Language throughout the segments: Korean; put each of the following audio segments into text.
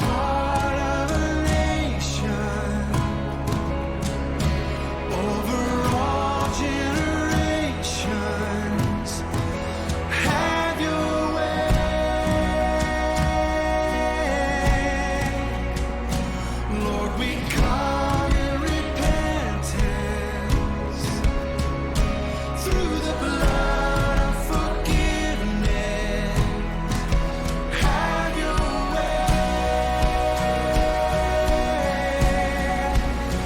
heart of a nation, over all generations. Have your way, Lord. We come in repentance through the blood of forgiveness. Have your way,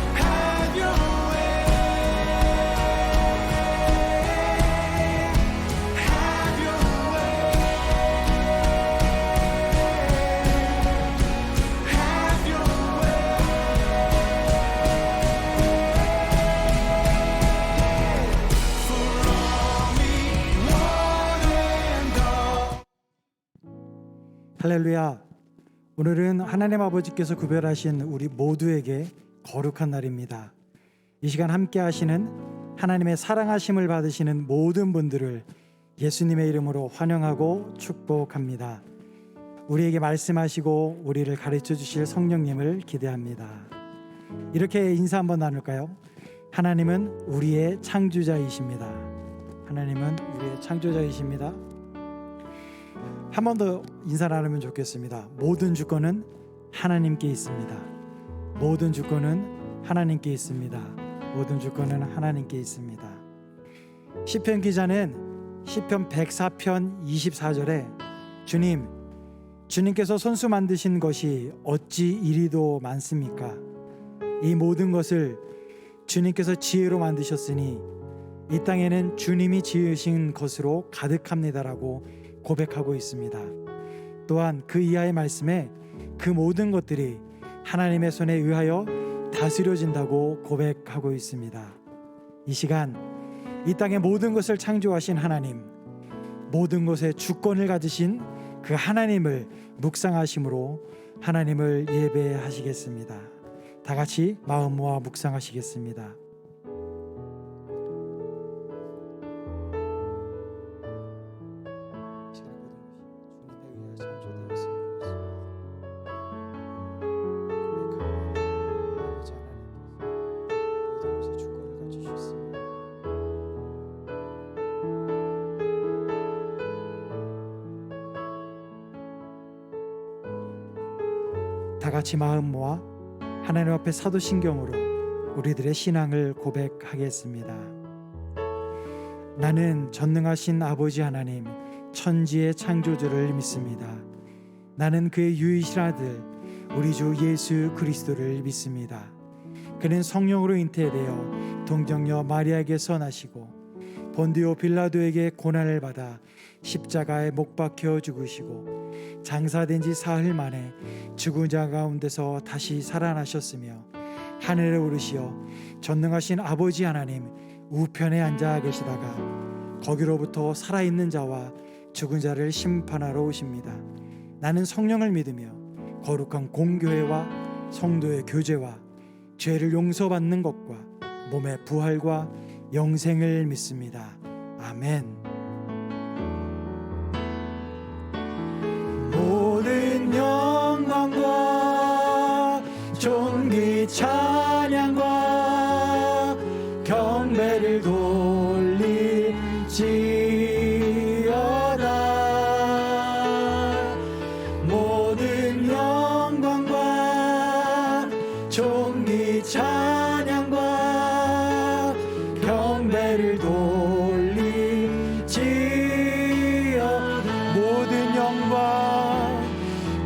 have your way, have your way, have your way. For all me, one and all. 할렐루야. 오늘은 하나님 아버지께서 구별하신 우리 모두에게 거룩한 날입니다. 이 시간 함께 하시는 하나님의 사랑하심을 받으시는 모든 분들을 예수님의 이름으로 환영하고 축복합니다. 우리에게 말씀하시고 우리를 가르쳐 주실 성령님을 기대합니다. 이렇게 인사 한번 나눌까요? 하나님은 우리의 창조자이십니다. 하나님은 우리의 창조자이십니다. 한 번 더 인사 나누면 좋겠습니다. 모든 주권은 하나님께 있습니다. 모든 주권은 하나님께 있습니다. 모든 주권은 하나님께 있습니다. 시편 기자는 시편 104편 24절에 주님께서 손수 만드신 것이 어찌 이리도 많습니까? 이 모든 것을 주님께서 지혜로 만드셨으니 이 땅에는 주님이 지으신 것으로 가득합니다라고 고백하고 있습니다. 또한 그 이하의 말씀에 그 모든 것들이 하나님의 손에 의하여 다스려진다고 고백하고 있습니다. 이 시간 이 땅의 모든 것을 창조하신 하나님, 모든 것에 주권을 가지신 그 하나님을 묵상하심으로 하나님을 예배하시겠습니다. 다 같이 마음 모아 묵상하시겠습니다. 다 같이 마음 모아 하나님 앞에 사도신경으로 우리들의 신앙을 고백하겠습니다. 나는 전능하신 아버지 하나님, 천지의 창조주를 믿습니다. 나는 그의 유일신 아들 우리 주 예수 그리스도를 믿습니다. 그는 성령으로 잉태되어 동정녀 마리아에게서 나시고 본디오 빌라도에게 고난을 받아 십자가에 못 박혀 죽으시고 장사된 지 사흘 만에 죽은 자 가운데서 다시 살아나셨으며 하늘에 오르시어 전능하신 아버지 하나님 우편에 앉아 계시다가 거기로부터 살아있는 자와 죽은 자를 심판하러 오십니다. 나는 성령을 믿으며 거룩한 공교회와 성도의 교제와 죄를 용서받는 것과 몸의 부활과 영생을 믿습니다. 아멘. 모든 영광과 존귀 찬양과 경배를 돌릴지어다. 모든 영광과 존귀 찬양과 경배를 돌릴지어다.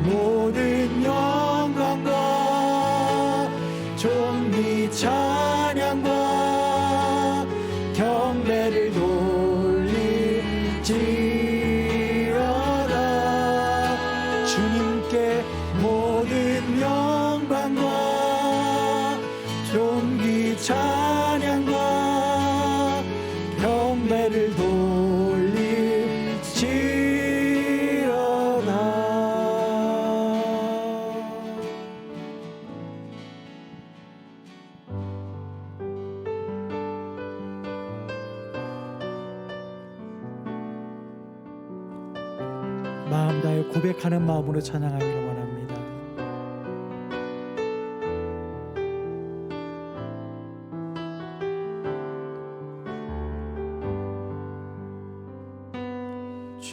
모든 영광과 존귀 찬양과 경배를 돌릴지어다. 주님께 모든 영광과 존귀 찬양과 경배를 마음 다해 고백하는 마음으로 찬양하기를 원합니다.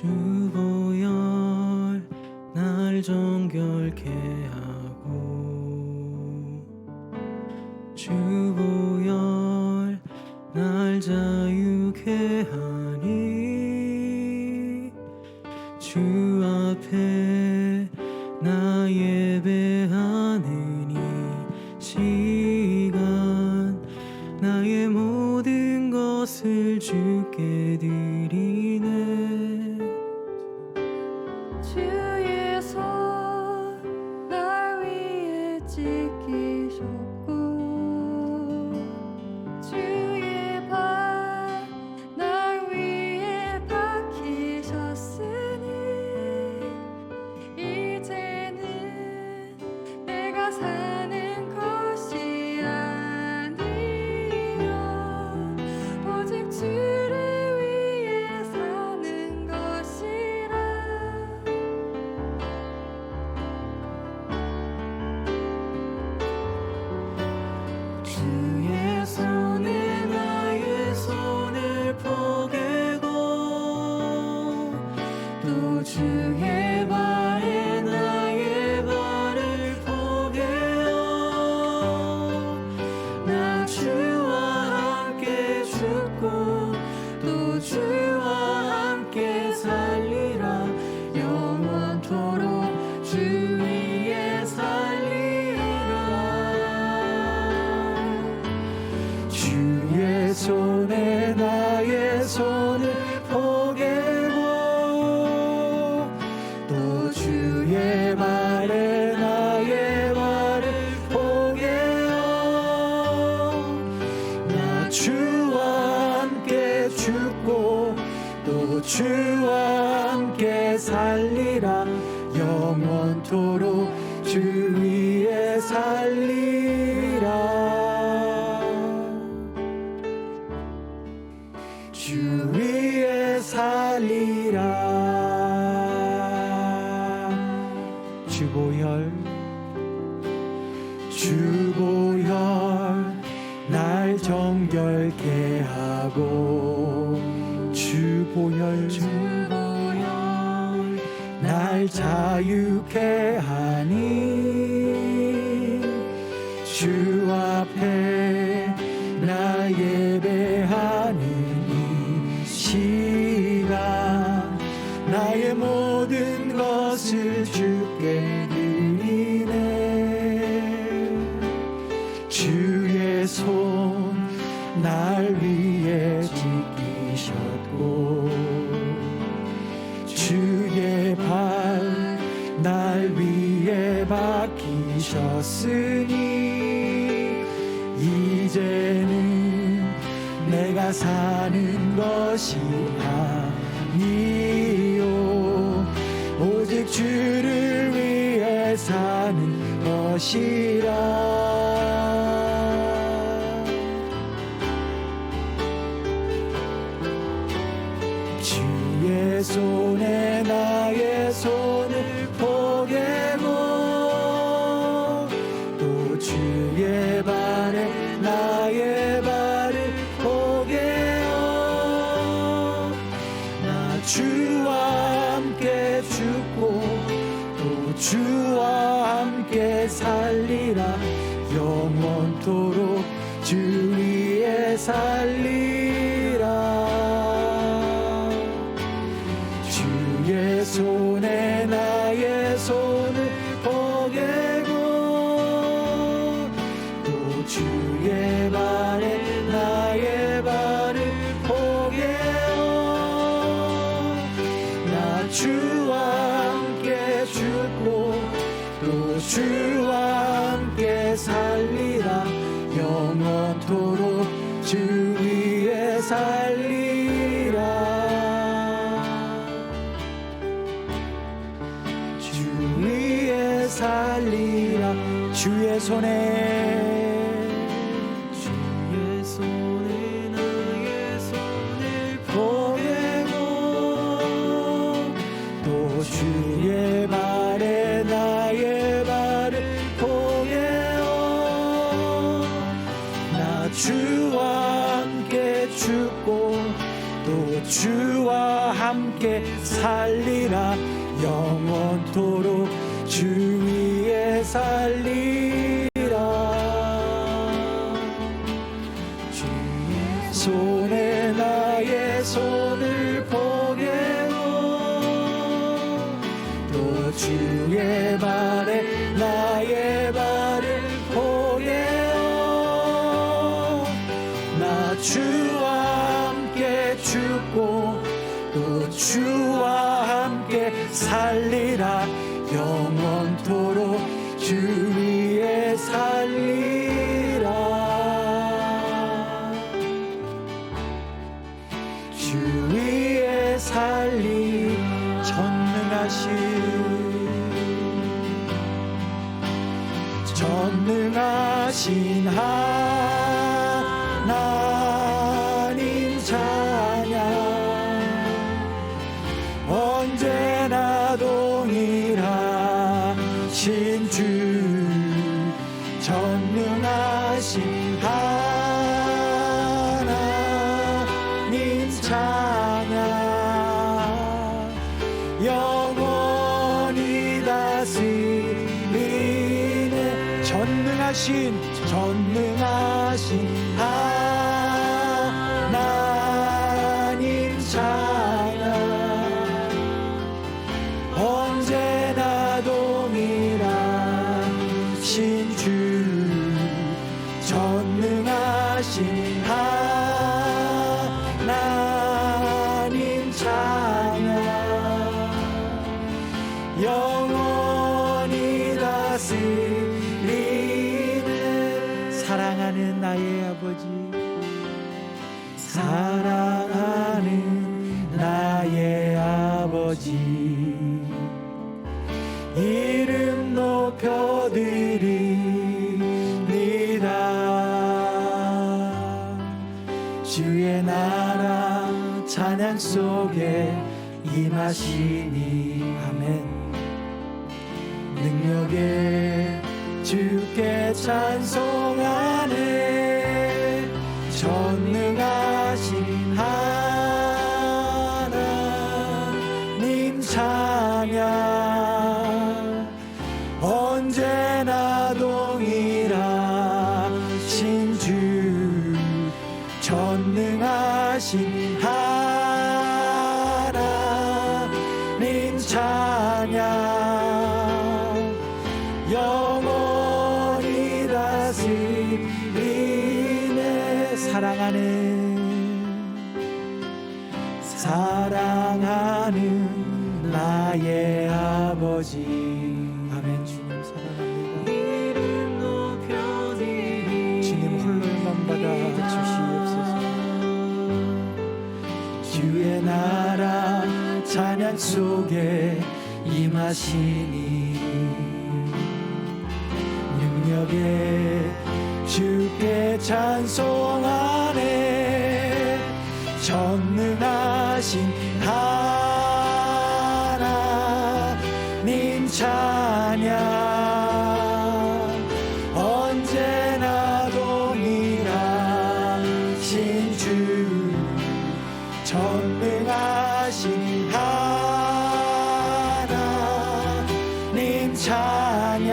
주보혈 날 정결케 하고 주보혈 날 자유케 하니 주 앞에 나 예배하는 이 시간 나의 모든 것을 주께 드리네. 주의 손 날 위해 지키셨고 주의 발 날 위해 박히셨으니 이제는 내가 사는 것이 아니요 오직 주를 위해 사는 것이라. 주의 손에 나의 손을 포개고 또 주의 발에 나의 발을 포개어 나 주와 함께 죽고 또 주와 함께 살리라. 영원토록 주 위에 살리라. 주의 손에 나의 손을 포개고 또 주의 발에 나의 발을 포개어 나 주와 함께 죽고 또 주와 함께 살리라. 영원토록 주 위에 살리라. 주 위에 살리라. 주보혈 날 정결케 하고 주보혈 날 자유케 하니 주 앞에 나 예배하는 이 시간 나의 모든 것을 주께 드리네. 주의 손 날 위해 지키셨고 주의 발 날 위에 박히셨으니 이제는 내가 사는 것이 아니요 오직 주를 위해 사는 것이라. 주의 손에 나의 손을 포개고 또 주의 발에 나의 발을 포개어 나 주와 함께 죽고 또 주와 함께 살리라. 영원토록 주 위에 살리라. 주의 손에 나의 손을 포개고 또 주의 발에 나의 발을 포개어 나 주와 함께 죽고 또 주와 함께 살리라. 영원토록 주 위에 살리라. 주 위에 살리라. 주의 손에 나의 손을 포개고 또 주의 발에 나의 발을 포개어 나 주와 함께 죽고 또 주와 함께 살리라 영원토록 주 위에 살리라 주의 손에 나의 손을 포개고 또 주의 발에 나의 발을 포개어 나 주와 함께 죽고 또 주와 함께 살리라 영원토록 주 위에 살리라 주 위에 살리 전능하신 하나님 찬양 언제나 동일하신 주 전능하신 하나님 찬양 영원히 다스리네 전능하신 하나님 찬양 언제나 동일하신 주 전능하신 하나님 찬양 영원히 다스리네 사랑하는 나의 아버지 사랑하는 나의 아버지 이름 높여드립니다 주의 나라 찬양 속에 임하시니 아멘 능력에 주께 찬송하네 전능하신 하나님 찬양 언제나 동일하신 주 전능하신 하나님 찬양 영원히 다스리네 사랑하는 나의 아버지 아멘 주님 사랑합니다 이름 높여드리니 주님 홀로만 받아 주시옵소서 주의 나라 찬양 속에 임하시니 능력에 주께 찬송하네 전능하신 하나님 찬양 언제나 동일하신 주 전능하신 하나님 찬양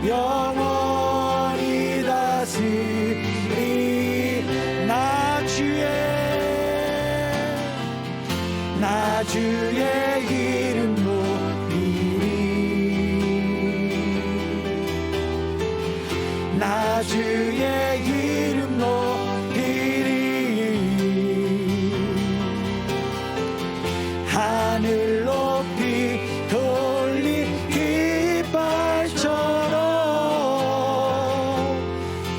영원히 다스리 나 주의 이름 높이리 나 주의 이름 높이리 하늘 높이 돌린 깃발처럼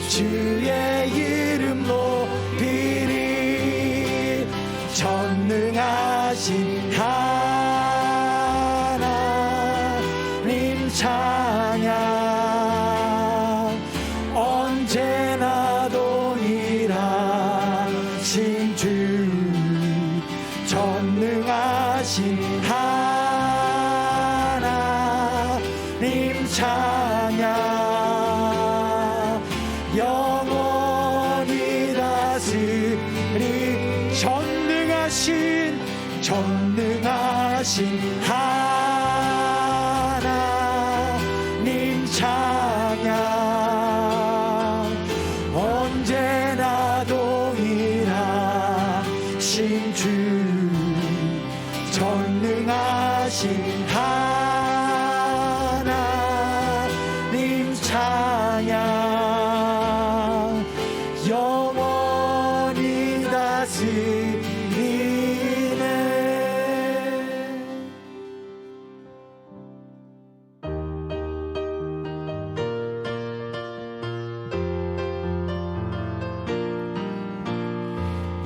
주의 이름 높이리 전능하신 하나님 찬양 언제나 동일하신 주 전능하신 하나님 찬양 영원히 다스리 전능하신 전능하신 하나님 찬양 언제나 동일하신 주 전능하신 하나님 찬양 영원히 다스리네.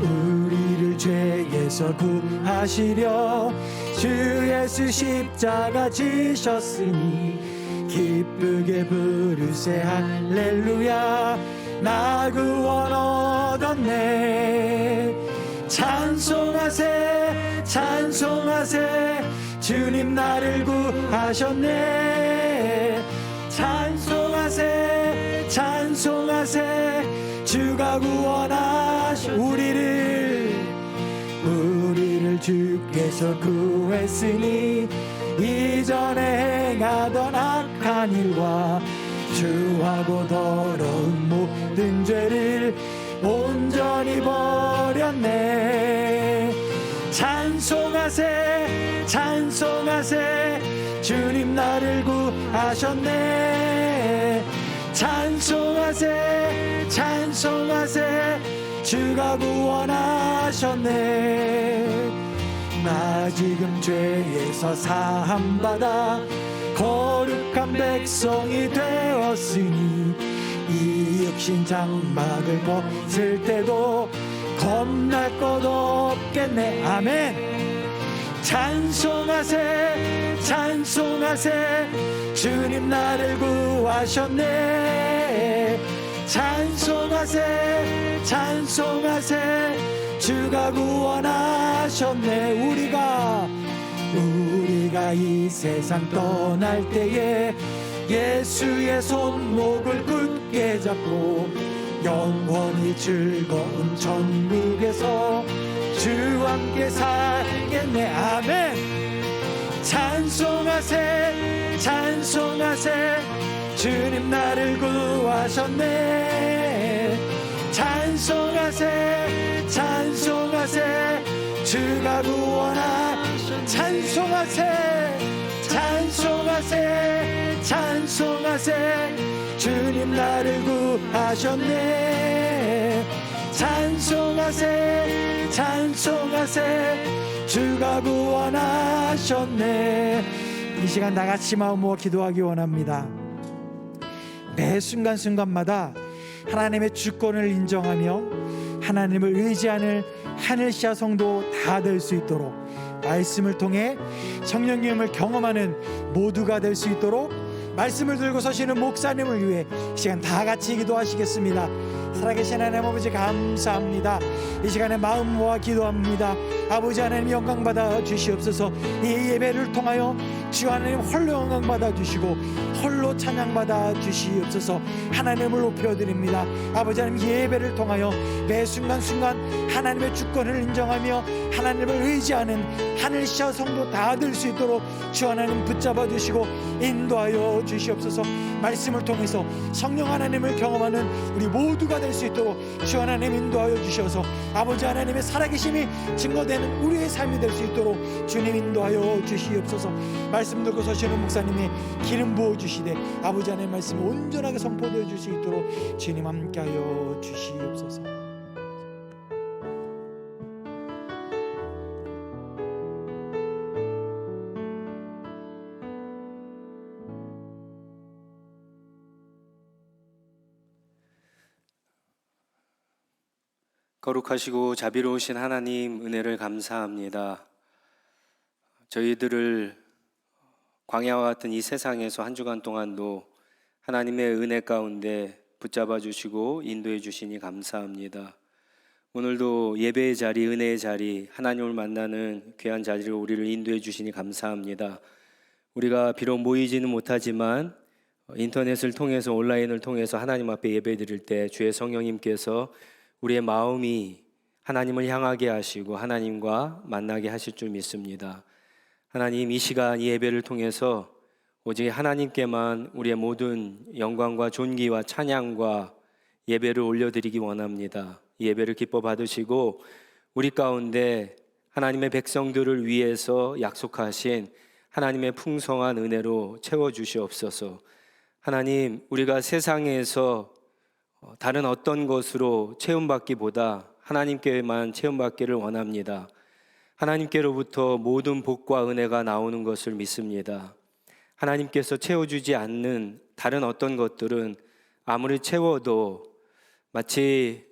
우리를 죄에서 구하시려 주 예수 십자가 지셨으니 기쁘게 부르세 할렐루야 나 구원 얻었네. 찬송하세 찬송하세 주님 나를 구하셨네. 찬송하세 찬송하세 주가 구원하셔 우리를 주께서 구했으니 이전에 행하던 악한 일과 주하고 더러운 모든 죄를 온전히 버렸네. 찬송하세 찬송하세 주님 나를 구하셨네. 찬송하세 찬송하세 주가 구원하셨네. 나 지금 죄에서 사함받아 거룩한 백성이 되었으니 이 육신 장막을 벗을 때도 겁날 것 없겠네. 아멘. 찬송하세 찬송하세 주님 나를 구하셨네. 찬송하세 찬송하세 주가 구원하셨네. 우리가 이 세상 떠날 때에 예수의 손목을 굳게 잡고 영원히 즐거운 천국에서 주와 함께 살겠네. 아멘. 찬송하세 찬송하세 주님 나를 구하셨네. 찬송하세 찬송하세 주가 구원하셨네. 찬송하세 찬송하세 찬송하세 주님 나를 구하셨네. 찬송하세 찬송하세 주가 구원하셨네. 이 시간 나같이 마음 모아 기도하기 원합니다. 매 순간순간마다 하나님의 주권을 인정하며 하나님을 의지하는 하늘시아 성도 다 될 수 있도록 말씀을 통해 성령님을 경험하는 모두가 될 수 있도록 말씀을 들고 서시는 목사님을 위해 이 시간 다 같이 기도하시겠습니다. 살아계신 하나님 아버지 감사합니다. 이 시간에 마음 모아 기도합니다. 아버지 하나님 영광 받아 주시옵소서. 이 예배를 통하여 주 하나님 홀로 영광 받아 주시고 홀로 찬양 받아 주시옵소서. 하나님을 높여드립니다. 아버지 하나님 예배를 통하여 매 순간순간 하나님의 주권을 인정하며 하나님을 의지하는 하늘시아 성도 다 될 수 있도록 주 하나님 붙잡아 주시고 인도하여 주시옵소서. 말씀을 통해서 성령 하나님을 경험하는 우리 모두가 될 수 있도록 주 하나님 인도하여 주셔서 아버지 하나님의 살아계심이 증거되는 우리의 삶이 될 수 있도록 주님 인도하여 주시옵소서. 말씀 듣고 서시는 목사님이 기름 부어 주시되 아버지 하나님의 말씀이 온전하게 선포되어 줄 수 있도록 주님 함께하여 주시옵소서. 거룩하시고 자비로우신 하나님 은혜를 감사합니다. 저희들을 광야와 같은 이 세상에서 한 주간 동안도 하나님의 은혜 가운데 붙잡아 주시고 인도해 주시니 감사합니다. 오늘도 예배의 자리, 은혜의 자리, 하나님을 만나는 귀한 자리로 우리를 인도해 주시니 감사합니다. 우리가 비록 모이지는 못하지만 인터넷을 통해서 온라인을 통해서 하나님 앞에 예배 드릴 때 주의 성령님께서 우리의 마음이 하나님을 향하게 하시고 하나님과 만나게 하실 줄 믿습니다. 하나님, 이 시간 이 예배를 통해서 오직 하나님께만 우리의 모든 영광과 존귀와 찬양과 예배를 올려드리기 원합니다. 이 예배를 기뻐 받으시고 우리 가운데 하나님의 백성들을 위해서 약속하신 하나님의 풍성한 은혜로 채워주시옵소서. 하나님, 우리가 세상에서 다른 어떤 것으로 채움받기보다 하나님께만 채움받기를 원합니다. 하나님께로부터 모든 복과 은혜가 나오는 것을 믿습니다. 하나님께서 채워주지 않는 다른 어떤 것들은 아무리 채워도 마치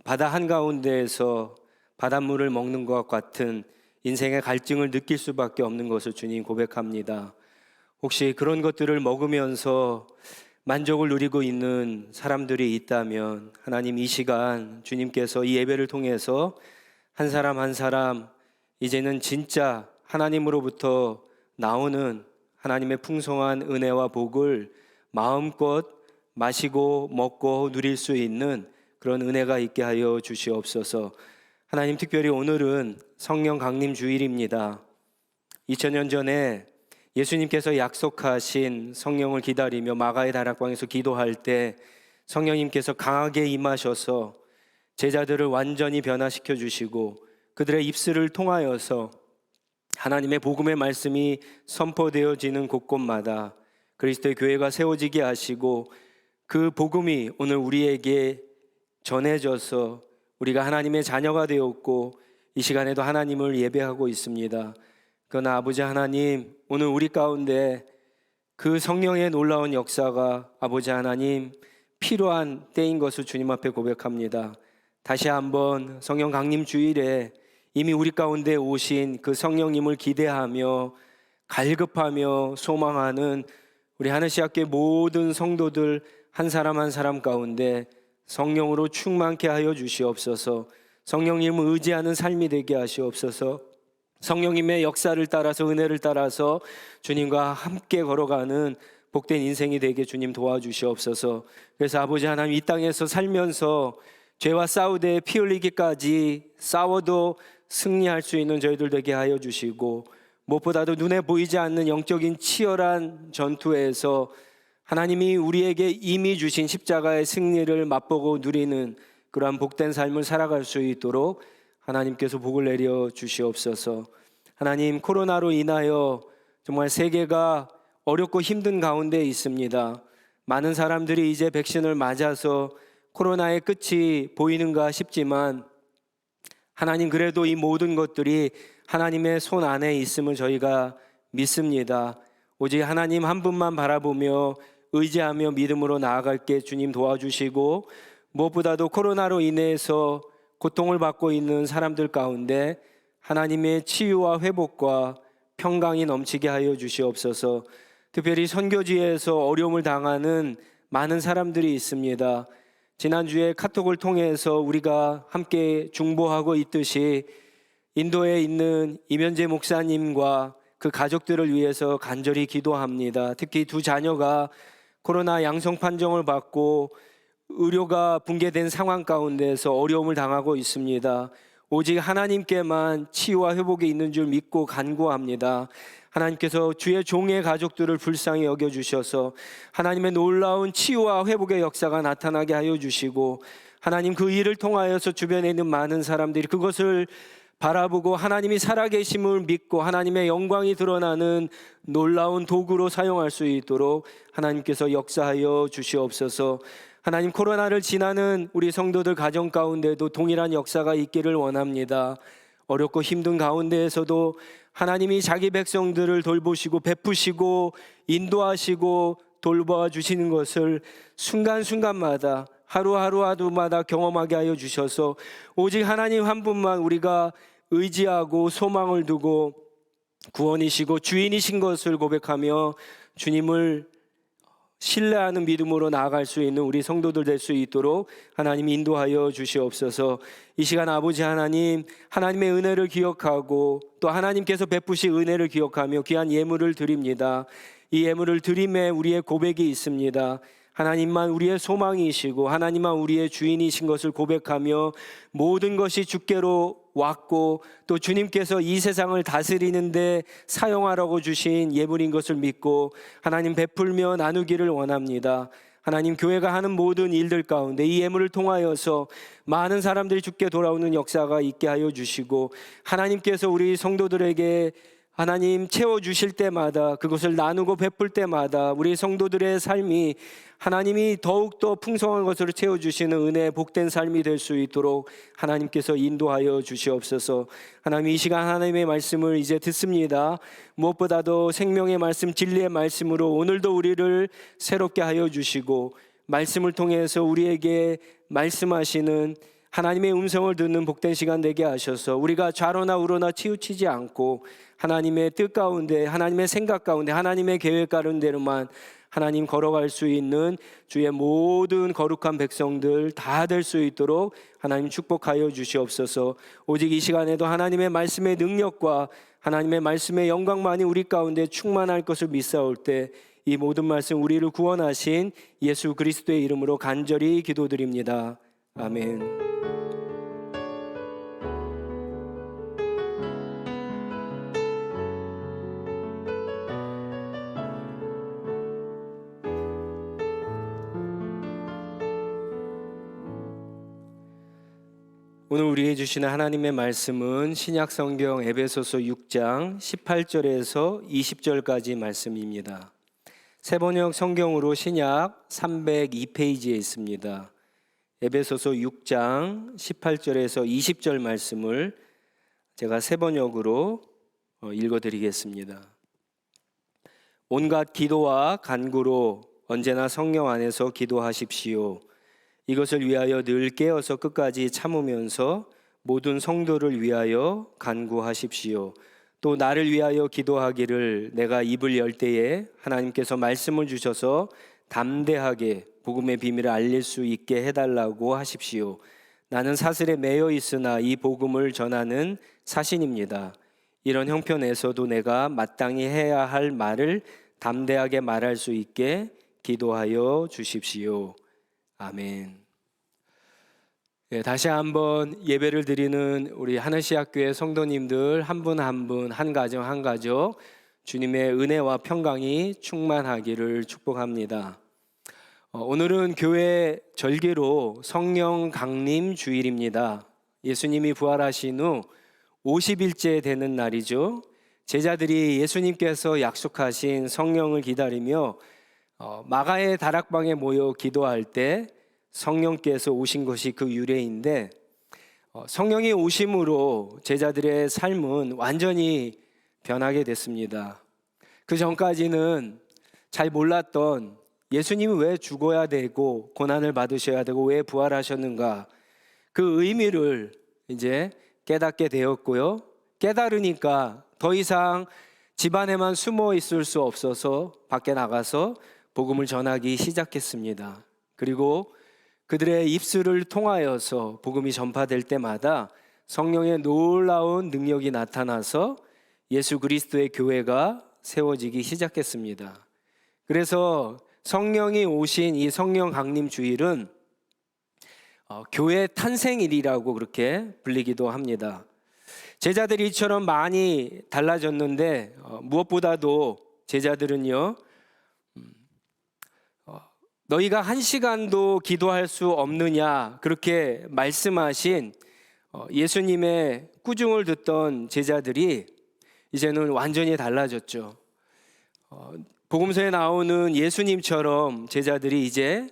바다 한가운데에서 바닷물을 먹는 것 같은 인생의 갈증을 느낄 수밖에 없는 것을 주님 고백합니다. 혹시 그런 것들을 먹으면서 만족을 누리고 있는 사람들이 있다면 하나님, 이 시간 주님께서 이 예배를 통해서 한 사람 한 사람 이제는 진짜 하나님으로부터 나오는 하나님의 풍성한 은혜와 복을 마음껏 마시고 먹고 누릴 수 있는 그런 은혜가 있게 하여 주시옵소서. 하나님, 특별히 오늘은 성령 강림 주일입니다. 2000년 전에 예수님께서 약속하신 성령을 기다리며 마가의 다락방에서 기도할 때 성령님께서 강하게 임하셔서 제자들을 완전히 변화시켜 주시고 그들의 입술을 통하여서 하나님의 복음의 말씀이 선포되어지는 곳곳마다 그리스도의 교회가 세워지게 하시고 그 복음이 오늘 우리에게 전해져서 우리가 하나님의 자녀가 되었고 이 시간에도 하나님을 예배하고 있습니다. 그러나 아버지 하나님, 오늘 우리 가운데 그 성령의 놀라운 역사가 아버지 하나님 필요한 때인 것을 주님 앞에 고백합니다. 다시 한번 성령 강림 주일에 이미 우리 가운데 오신 그 성령님을 기대하며 갈급하며 소망하는 우리 하늘시학교의 모든 성도들 한 사람 한 사람 가운데 성령으로 충만케 하여 주시옵소서. 성령님을 의지하는 삶이 되게 하시옵소서. 성령님의 역사를 따라서 은혜를 따라서 주님과 함께 걸어가는 복된 인생이 되게 주님 도와주시옵소서. 그래서 아버지 하나님, 이 땅에서 살면서 죄와 싸우되 피 흘리기까지 싸워도 승리할 수 있는 저희들 되게 하여 주시고 무엇보다도 눈에 보이지 않는 영적인 치열한 전투에서 하나님이 우리에게 이미 주신 십자가의 승리를 맛보고 누리는 그러한 복된 삶을 살아갈 수 있도록 하나님께서 복을 내려 주시옵소서. 하나님, 코로나로 인하여 정말 세계가 어렵고 힘든 가운데 있습니다. 많은 사람들이 이제 백신을 맞아서 코로나의 끝이 보이는가 싶지만 하나님, 그래도 이 모든 것들이 하나님의 손 안에 있음을 저희가 믿습니다. 오직 하나님 한 분만 바라보며 의지하며 믿음으로 나아갈게 주님 도와주시고 무엇보다도 코로나로 인해서 고통을 받고 있는 사람들 가운데 하나님의 치유와 회복과 평강이 넘치게 하여 주시옵소서. 특별히 선교지에서 어려움을 당하는 많은 사람들이 있습니다. 지난주에 카톡을 통해서 우리가 함께 중보하고 있듯이 인도에 있는 이면재 목사님과 그 가족들을 위해서 간절히 기도합니다. 특히 두 자녀가 코로나 양성 판정을 받고 의료가 붕괴된 상황 가운데서 어려움을 당하고 있습니다. 오직 하나님께만 치유와 회복이 있는 줄 믿고 간구합니다. 하나님께서 주의 종의 가족들을 불쌍히 여겨주셔서 하나님의 놀라운 치유와 회복의 역사가 나타나게 하여 주시고 하나님, 그 일을 통하여서 주변에 있는 많은 사람들이 그것을 바라보고 하나님이 살아계심을 믿고 하나님의 영광이 드러나는 놀라운 도구로 사용할 수 있도록 하나님께서 역사하여 주시옵소서. 하나님, 코로나를 지나는 우리 성도들 가정 가운데도 동일한 역사가 있기를 원합니다. 어렵고 힘든 가운데에서도 하나님이 자기 백성들을 돌보시고 베푸시고 인도하시고 돌보아 주시는 것을 순간순간마다 하루하루마다 경험하게 하여 주셔서 오직 하나님 한 분만 우리가 의지하고 소망을 두고 구원이시고 주인이신 것을 고백하며 주님을 신뢰하는 믿음으로 나아갈 수 있는 우리 성도들 될 수 있도록 하나님 인도하여 주시옵소서. 이 시간 아버지 하나님, 하나님의 은혜를 기억하고 또 하나님께서 베푸신 은혜를 기억하며 귀한 예물을 드립니다. 이 예물을 드림에 우리의 고백이 있습니다. 하나님만 우리의 소망이시고 하나님만 우리의 주인이신 것을 고백하며 모든 것이 주께로 왔고 또 주님께서 이 세상을 다스리는데 사용하라고 주신 예물인 것을 믿고 하나님 베풀며 나누기를 원합니다. 하나님, 교회가 하는 모든 일들 가운데 이 예물을 통하여서 많은 사람들이 주께 돌아오는 역사가 있게 하여 주시고 하나님께서 우리 성도들에게 하나님 채워주실 때마다 그것을 나누고 베풀 때마다 우리 성도들의 삶이 하나님이 더욱더 풍성한 것으로 채워주시는 은혜의 복된 삶이 될 수 있도록 하나님께서 인도하여 주시옵소서. 하나님, 이 시간 하나님의 말씀을 이제 듣습니다. 무엇보다도 생명의 말씀, 진리의 말씀으로 오늘도 우리를 새롭게 하여 주시고 말씀을 통해서 우리에게 말씀하시는 하나님의 음성을 듣는 복된 시간 되게 하셔서 우리가 좌로나 우로나 치우치지 않고 하나님의 뜻 가운데, 하나님의 생각 가운데, 하나님의 계획 가운데로만 하나님 걸어갈 수 있는 주의 모든 거룩한 백성들 다 될 수 있도록 하나님 축복하여 주시옵소서. 오직 이 시간에도 하나님의 말씀의 능력과 하나님의 말씀의 영광만이 우리 가운데 충만할 것을 믿사올 때 이 모든 말씀 우리를 구원하신 예수 그리스도의 이름으로 간절히 기도드립니다. 아멘. 오늘 우리에게 주시는 하나님의 말씀은 신약 성경 에베소서 6장 18절에서 20절까지 말씀입니다. 세번역 성경으로 신약 302페이지에 있습니다. 에베소서 6장 18절에서 20절 말씀을 제가 세번역으로 읽어드리겠습니다. 온갖 기도와 간구로 언제나 성령 안에서 기도하십시오. 이것을 위하여 늘 깨어서 끝까지 참으면서 모든 성도를 위하여 간구하십시오. 또 나를 위하여 기도하기를 내가 입을 열 때에 하나님께서 말씀을 주셔서 담대하게 복음의 비밀을 알릴 수 있게 해달라고 하십시오. 나는 사슬에 매여 있으나 이 복음을 전하는 사신입니다. 이런 형편에서도 내가 마땅히 해야 할 말을 담대하게 말할 수 있게 기도하여 주십시오. 아멘. 다시 한번 예배를 드리는 우리 하늘시학교의 성도님들 한 분 한 분, 한 가정 한 가정 주님의 은혜와 평강이 충만하기를 축복합니다. 오늘은 교회 절기로 성령 강림 주일입니다. 예수님이 부활하신 후 50일째 되는 날이죠. 제자들이 예수님께서 약속하신 성령을 기다리며 마가의 다락방에 모여 기도할 때 성령께서 오신 것이 그 유래인데 성령이 오심으로 제자들의 삶은 완전히 변하게 됐습니다. 그 전까지는 잘 몰랐던 예수님이 왜 죽어야 되고 고난을 받으셔야 되고 왜 부활하셨는가 그 의미를 이제 깨닫게 되었고요. 깨달으니까 더 이상 집안에만 숨어 있을 수 없어서 밖에 나가서 복음을 전하기 시작했습니다. 그리고 그들의 입술을 통하여서 복음이 전파될 때마다 성령의 놀라운 능력이 나타나서 예수 그리스도의 교회가 세워지기 시작했습니다. 그래서 성령이 오신 이 성령 강림 주일은 교회 탄생일이라고 그렇게 불리기도 합니다. 제자들이 이처럼 많이 달라졌는데 무엇보다도 제자들은요, 너희가 한 시간도 기도할 수 없느냐 그렇게 말씀하신 예수님의 꾸중을 듣던 제자들이 이제는 완전히 달라졌죠. 복음서에 나오는 예수님처럼 제자들이 이제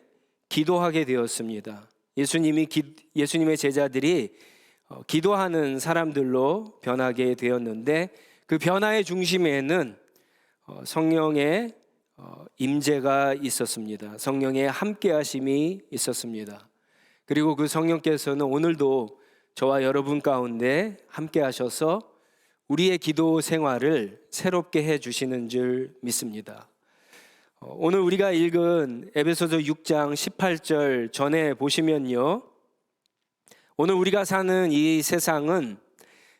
기도하게 되었습니다. 예수님의 제자들이 기도하는 사람들로 변하게 되었는데 그 변화의 중심에는 성령의 임재가 있었습니다. 성령의 함께하심이 있었습니다. 그리고 그 성령께서는 오늘도 저와 여러분 가운데 함께하셔서 우리의 기도 생활을 새롭게 해주시는 줄 믿습니다. 오늘 우리가 읽은 에베소서 6장 18절 전에 보시면요, 오늘 우리가 사는 이 세상은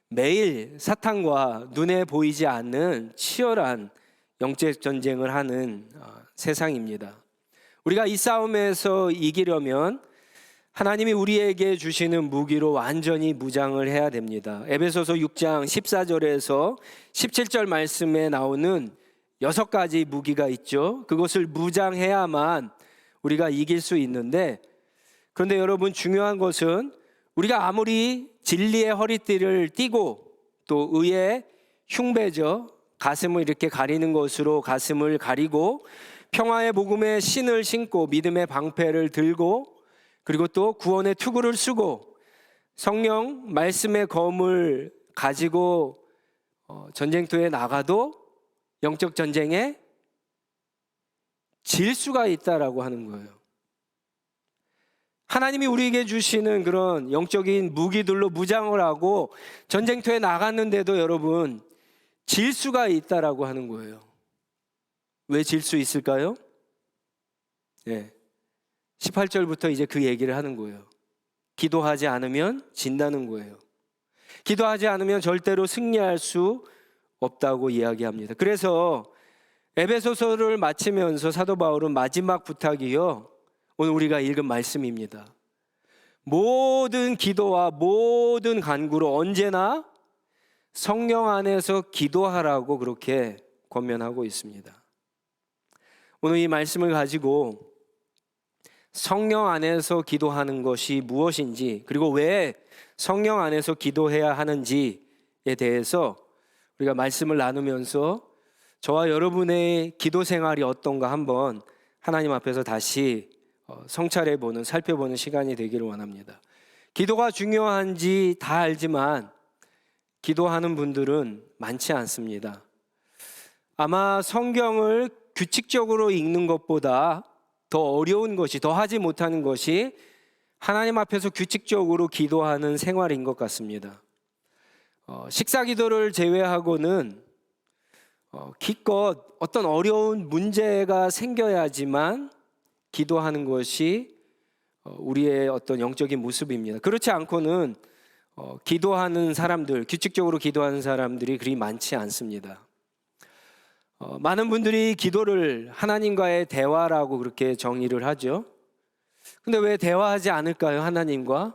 매일 사탄과 눈에 보이지 않는 치열한 영적 전쟁을 하는 세상입니다. 우리가 이 싸움에서 이기려면 하나님이 우리에게 주시는 무기로 완전히 무장을 해야 됩니다. 에베소서 6장 14절에서 17절 말씀에 나오는 6가지 무기가 있죠. 그것을 무장해야만 우리가 이길 수 있는데, 그런데 여러분, 중요한 것은 우리가 아무리 진리의 허리띠를 띠고 또 의의 흉배죠, 가슴을 이렇게 가리는 것으로 가슴을 가리고 평화의 복음의 신을 신고 믿음의 방패를 들고 그리고 또 구원의 투구를 쓰고 성령 말씀의 검을 가지고 전쟁터에 나가도 영적 전쟁에 질 수가 있다라고 하는 거예요. 하나님이 우리에게 주시는 그런 영적인 무기들로 무장을 하고 전쟁터에 나갔는데도 여러분, 질 수가 있다라고 하는 거예요. 왜 질 수 있을까요? 18절부터 이제 그 얘기를 하는 거예요. 기도하지 않으면 진다는 거예요. 기도하지 않으면 절대로 승리할 수 없다고 이야기합니다. 그래서 에베소서를 마치면서 사도 바울은 마지막 부탁이요, 오늘 우리가 읽은 말씀입니다. 모든 기도와 모든 간구로 언제나 성령 안에서 기도하라고 그렇게 권면하고 있습니다. 오늘 이 말씀을 가지고 성령 안에서 기도하는 것이 무엇인지, 그리고 왜 성령 안에서 기도해야 하는지에 대해서 우리가 말씀을 나누면서 저와 여러분의 기도 생활이 어떤가 한번 하나님 앞에서 다시 성찰해보는, 살펴보는 시간이 되기를 원합니다. 기도가 중요한지 다 알지만 기도하는 분들은 많지 않습니다. 아마 성경을 규칙적으로 읽는 것보다 더 어려운 것이, 더 하지 못하는 것이 하나님 앞에서 규칙적으로 기도하는 생활인 것 같습니다. 식사 기도를 제외하고는 기껏 어떤 어려운 문제가 생겨야지만 기도하는 것이 우리의 어떤 영적인 모습입니다. 그렇지 않고는 기도하는 사람들, 규칙적으로 기도하는 사람들이 그리 많지 않습니다. 많은 분들이 기도를 하나님과의 대화라고 그렇게 정의를 하죠. 근데 왜 대화하지 않을까요, 하나님과?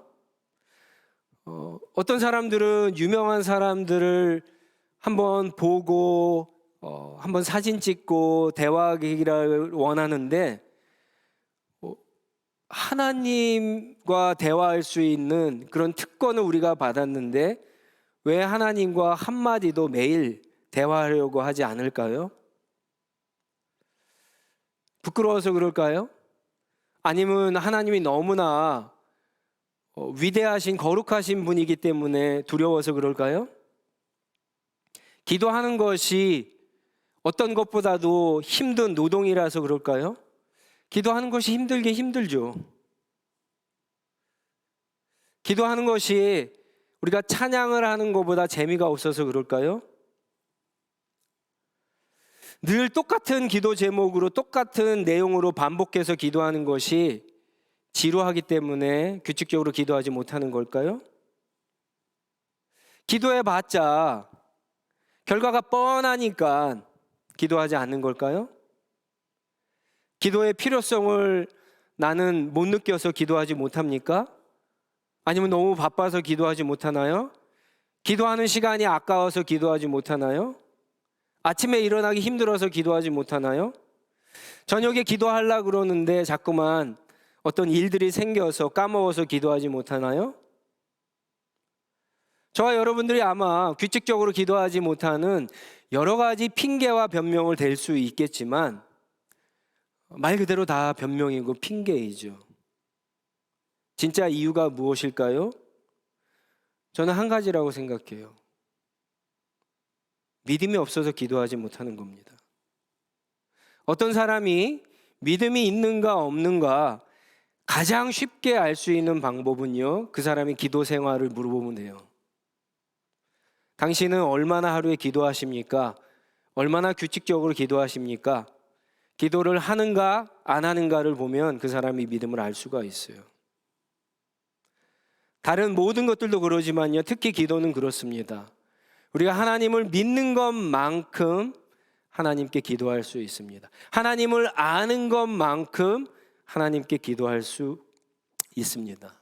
어떤 사람들은 유명한 사람들을 한번 보고 한번 사진 찍고 대화하기를 원하는데 하나님과 대화할 수 있는 그런 특권을 우리가 받았는데 왜 하나님과 한마디도 매일 대화하려고 하지 않을까요? 부끄러워서 그럴까요? 아니면 하나님이 너무나 위대하신 거룩하신 분이기 때문에 두려워서 그럴까요? 기도하는 것이 어떤 것보다도 힘든 노동이라서 그럴까요? 기도하는 것이 힘들죠. 기도하는 것이 우리가 찬양을 하는 것보다 재미가 없어서 그럴까요? 늘 똑같은 기도 제목으로 똑같은 내용으로 반복해서 기도하는 것이 지루하기 때문에 규칙적으로 기도하지 못하는 걸까요? 기도해봤자 결과가 뻔하니까 기도하지 않는 걸까요? 기도의 필요성을 나는 못 느껴서 기도하지 못합니까? 아니면 너무 바빠서 기도하지 못하나요? 기도하는 시간이 아까워서 기도하지 못하나요? 아침에 일어나기 힘들어서 기도하지 못하나요? 저녁에 기도하려고 그러는데 자꾸만 어떤 일들이 생겨서 까먹어서 기도하지 못하나요? 저와 여러분들이 아마 규칙적으로 기도하지 못하는 여러 가지 핑계와 변명을 댈 수 있겠지만 말 그대로 다 변명이고 핑계이죠. 진짜 이유가 무엇일까요? 저는 한 가지라고 생각해요. 믿음이 없어서 기도하지 못하는 겁니다. 어떤 사람이 믿음이 있는가 없는가 가장 쉽게 알 수 있는 방법은요, 그 사람이 기도 생활을 물어보면 돼요. 당신은 얼마나 하루에 기도하십니까? 얼마나 규칙적으로 기도하십니까? 기도를 하는가 안 하는가를 보면 그 사람이 믿음을 알 수가 있어요. 다른 모든 것들도 그러지만요, 특히 기도는 그렇습니다. 우리가 하나님을 믿는 것만큼 하나님께 기도할 수 있습니다. 하나님을 아는 것만큼 하나님께 기도할 수 있습니다.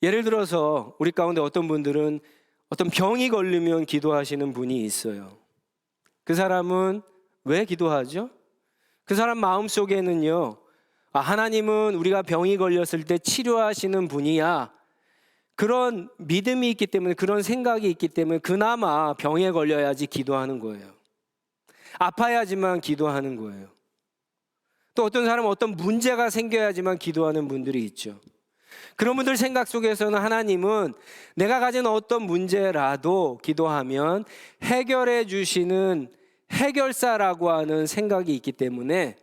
예를 들어서 우리 가운데 어떤 분들은 어떤 병이 걸리면 기도하시는 분이 있어요. 그 사람은 왜 기도하죠? 그 사람 마음속에는요, 하나님은 우리가 병이 걸렸을 때 치료하시는 분이야, 그런 믿음이 있기 때문에, 그런 생각이 있기 때문에 그나마 병에 걸려야지 기도하는 거예요. 아파야지만 기도하는 거예요. 또 어떤 사람은 어떤 문제가 생겨야지만 기도하는 분들이 있죠. 그런 분들 생각 속에서는 하나님은 내가 가진 어떤 문제라도 기도하면 해결해 주시는 해결사라고 하는 생각이 있기 때문에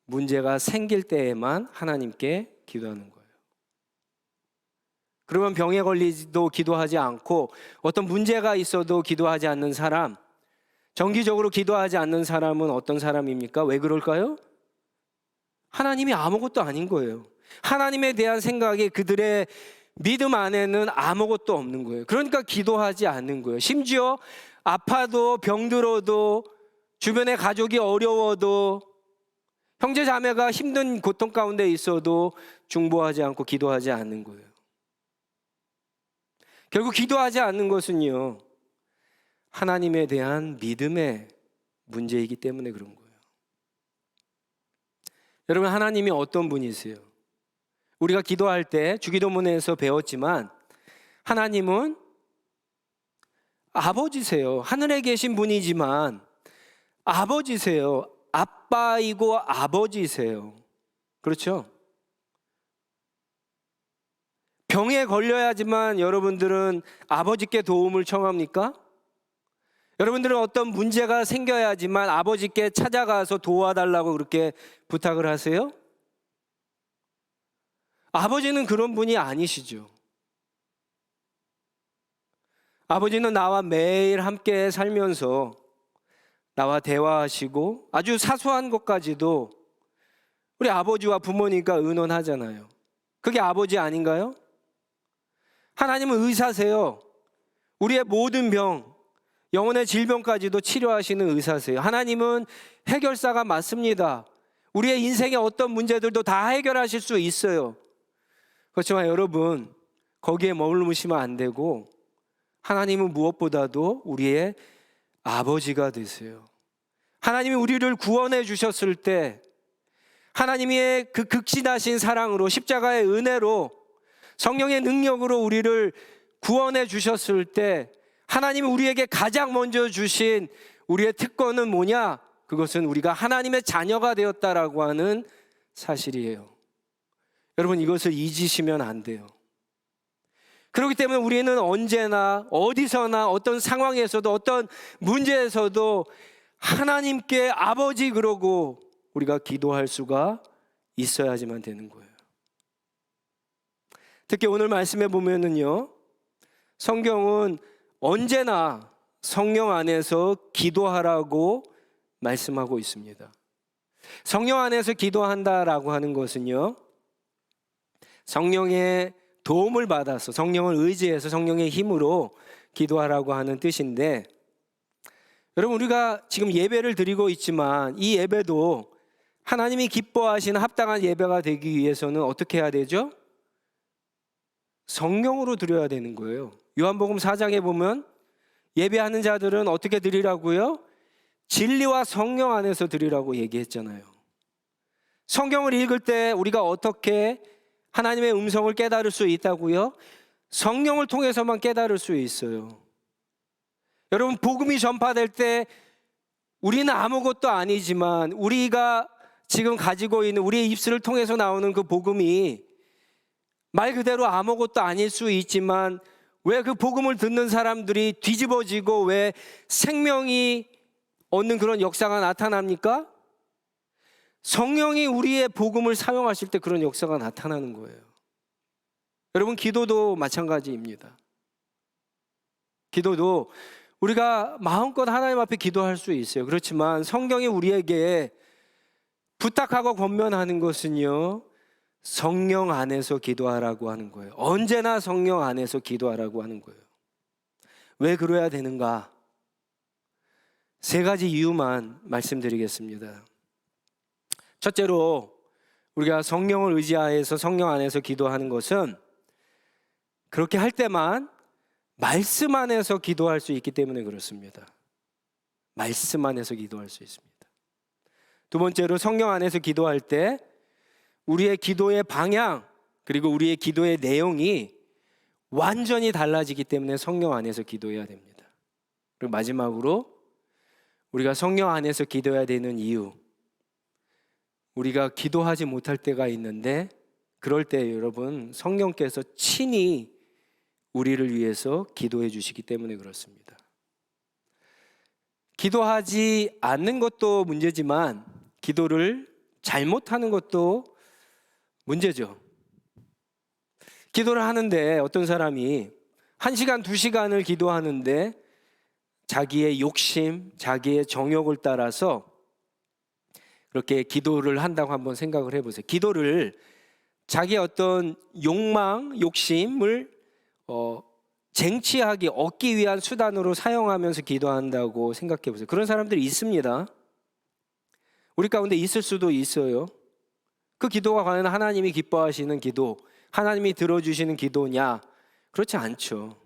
문제가 생길 때에만 하나님께 기도하는 거예요. 그러면 병에 걸리도 기도하지 않고 어떤 문제가 있어도 기도하지 않는 사람, 정기적으로 기도하지 않는 사람은 어떤 사람입니까? 왜 그럴까요? 하나님이 아무것도 아닌 거예요. 하나님에 대한 생각이 그들의 믿음 안에는 아무것도 없는 거예요. 그러니까 기도하지 않는 거예요. 심지어 아파도 병들어도 주변의 가족이 어려워도 형제 자매가 힘든 고통 가운데 있어도 중보하지 않고 기도하지 않는 거예요. 결국 기도하지 않는 것은요, 하나님에 대한 믿음의 문제이기 때문에 그런 거예요. 여러분, 하나님이 어떤 분이세요? 우리가 기도할 때 주기도문에서 배웠지만 하나님은 아버지세요. 하늘에 계신 분이지만 아버지세요. 아빠이고 아버지세요. 그렇죠? 병에 걸려야지만 여러분들은 아버지께 도움을 청합니까? 여러분들은 어떤 문제가 생겨야지만 아버지께 찾아가서 도와달라고 그렇게 부탁을 하세요? 아버지는 그런 분이 아니시죠. 아버지는 나와 매일 함께 살면서 나와 대화하시고 아주 사소한 것까지도 우리 아버지와 부모님과 의논하잖아요. 그게 아버지 아닌가요? 하나님은 의사세요. 우리의 모든 병, 영혼의 질병까지도 치료하시는 의사세요. 하나님은 해결사가 맞습니다. 우리의 인생의 어떤 문제들도 다 해결하실 수 있어요. 그렇지만 여러분, 거기에 머무르시면 안 되고 하나님은 무엇보다도 우리의 아버지가 되세요. 하나님이 우리를 구원해 주셨을 때 하나님의 그 극진하신 사랑으로, 십자가의 은혜로, 성령의 능력으로 우리를 구원해 주셨을 때 하나님이 우리에게 가장 먼저 주신 우리의 특권은 뭐냐? 그것은 우리가 하나님의 자녀가 되었다라고 하는 사실이에요. 여러분, 이것을 잊으시면 안 돼요. 그렇기 때문에 우리는 언제나 어디서나 어떤 상황에서도 어떤 문제에서도 하나님께 아버지 그러고 우리가 기도할 수가 있어야지만 되는 거예요. 특히 오늘 말씀해 보면은요, 성경은 언제나 성령 안에서 기도하라고 말씀하고 있습니다. 성령 안에서 기도한다라고 하는 것은요, 성령의 도움을 받아서, 성령을 의지해서 성령의 힘으로 기도하라고 하는 뜻인데, 여러분, 우리가 지금 예배를 드리고 있지만 이 예배도 하나님이 기뻐하시는 합당한 예배가 되기 위해서는 어떻게 해야 되죠? 성령으로 드려야 되는 거예요. 요한복음 4장에 보면 예배하는 자들은 어떻게 드리라고요? 진리와 성령 안에서 드리라고 얘기했잖아요. 성경을 읽을 때 우리가 어떻게 하나님의 음성을 깨달을 수 있다고요? 성령을 통해서만 깨달을 수 있어요. 여러분, 복음이 전파될 때 우리는 아무것도 아니지만 우리가 지금 가지고 있는 우리의 입술을 통해서 나오는 그 복음이 말 그대로 아무것도 아닐 수 있지만 왜 그 복음을 듣는 사람들이 뒤집어지고 왜 생명이 얻는 그런 역사가 나타납니까? 성령이 우리의 복음을 사용하실 때 그런 역사가 나타나는 거예요. 여러분, 기도도 마찬가지입니다. 기도도 우리가 마음껏 하나님 앞에 기도할 수 있어요. 그렇지만 성경이 우리에게 부탁하고 권면하는 것은요, 성령 안에서 기도하라고 하는 거예요. 언제나 성령 안에서 기도하라고 하는 거예요. 왜 그래야 되는가? 3가지 이유만 말씀드리겠습니다. 첫째로, 우리가 성령을 의지하여서 성령 안에서 기도하는 것은 그렇게 할 때만 말씀 안에서 기도할 수 있기 때문에 그렇습니다. 말씀 안에서 기도할 수 있습니다. 두 번째로 성령 안에서 기도할 때 우리의 기도의 방향 그리고 우리의 기도의 내용이 완전히 달라지기 때문에 성령 안에서 기도해야 됩니다. 그리고 마지막으로 우리가 성령 안에서 기도해야 되는 이유, 우리가 기도하지 못할 때가 있는데 그럴 때 여러분 성령께서 친히 우리를 위해서 기도해 주시기 때문에 그렇습니다. 기도하지 않는 것도 문제지만 기도를 잘못하는 것도 문제죠. 기도를 하는데 어떤 사람이 1시간, 2시간을 기도하는데 자기의 욕심, 자기의 정욕을 따라서 그렇게 기도를 한다고 한번 생각을 해보세요. 기도를 자기의 어떤 욕망, 욕심을 쟁취하기, 얻기 위한 수단으로 사용하면서 기도한다고 생각해 보세요. 그런 사람들이 있습니다. 우리 가운데 있을 수도 있어요. 그 기도가 과연 하나님이 기뻐하시는 기도, 하나님이 들어주시는 기도냐? 그렇지 않죠.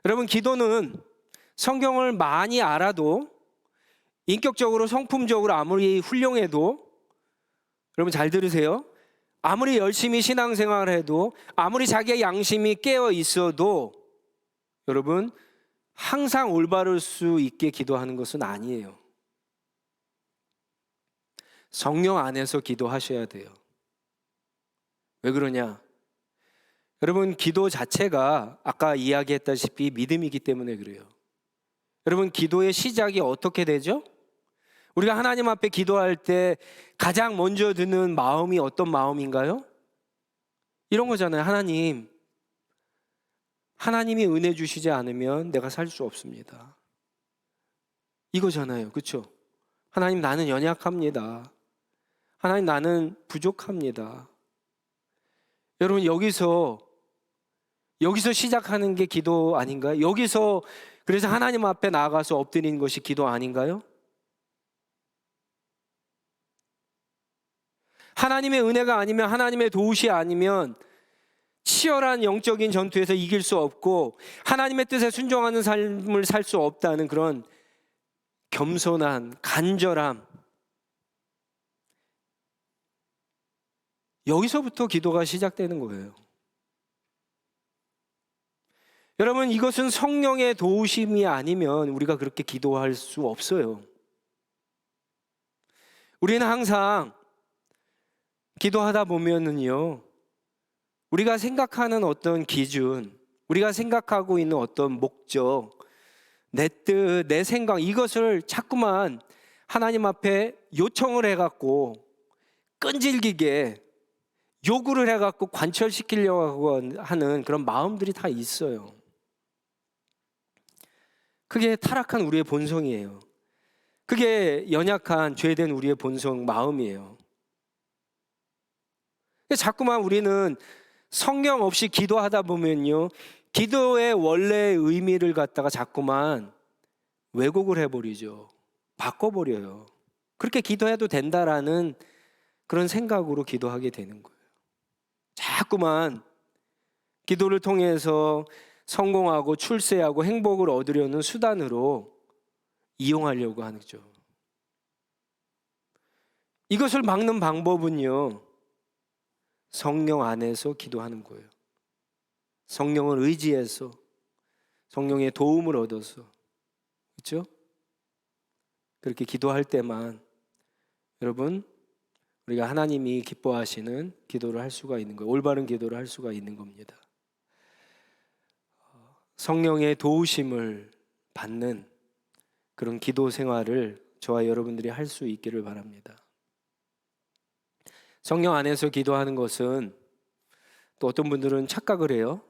여러분, 기도는 성경을 많이 알아도, 인격적으로 성품적으로 아무리 훌륭해도, 여러분 잘 들으세요. 아무리 열심히 신앙생활을 해도, 아무리 자기의 양심이 깨어 있어도 여러분 항상 올바를 수 있게 기도하는 것은 아니에요. 성령 안에서 기도하셔야 돼요. 왜 그러냐? 여러분, 기도 자체가 아까 이야기했다시피 믿음이기 때문에 그래요. 여러분, 기도의 시작이 어떻게 되죠? 우리가 하나님 앞에 기도할 때 가장 먼저 드는 마음이 어떤 마음인가요? 이런 거잖아요. 하나님이 은혜 주시지 않으면 내가 살 수 없습니다. 이거잖아요. 그렇죠? 하나님, 나는 연약합니다. 하나님, 나는 부족합니다. 여러분, 여기서 시작하는 게 기도 아닌가요? 여기서 그래서 하나님 앞에 나아가서 엎드리는 것이 기도 아닌가요? 하나님의 은혜가 아니면, 하나님의 도우시 아니면 치열한 영적인 전투에서 이길 수 없고 하나님의 뜻에 순종하는 삶을 살 수 없다는 그런 겸손한 간절함, 여기서부터 기도가 시작되는 거예요. 여러분, 이것은 성령의 도우심이 아니면 우리가 그렇게 기도할 수 없어요. 우리는 항상 기도하다 보면은요, 우리가 생각하는 어떤 기준, 우리가 생각하고 있는 어떤 목적, 내 뜻, 내 생각, 이것을 자꾸만 하나님 앞에 요청을 해갖고 끈질기게 요구를 해갖고 관철시키려고 하는 그런 마음들이 다 있어요. 그게 타락한 우리의 본성이에요. 그게 연약한 죄된 우리의 본성 마음이에요. 자꾸만 우리는 성령 없이 기도하다 보면요, 기도의 원래의 의미를 갖다가 자꾸만 왜곡을 해버리죠. 바꿔버려요. 그렇게 기도해도 된다라는 그런 생각으로 기도하게 되는 거예요. 자꾸만 기도를 통해서 성공하고 출세하고 행복을 얻으려는 수단으로 이용하려고 하는 거죠. 이것을 막는 방법은요, 성령 안에서 기도하는 거예요. 성령을 의지해서, 성령의 도움을 얻어서, 그렇죠? 그렇게 기도할 때만 여러분, 우리가 하나님이 기뻐하시는 기도를 할 수가 있는 거예요. 올바른 기도를 할 수가 있는 겁니다. 성령의 도우심을 받는 그런 기도 생활을 저와 여러분들이 할 수 있기를 바랍니다. 성령 안에서 기도하는 것은 또 어떤 분들은 착각을 해요.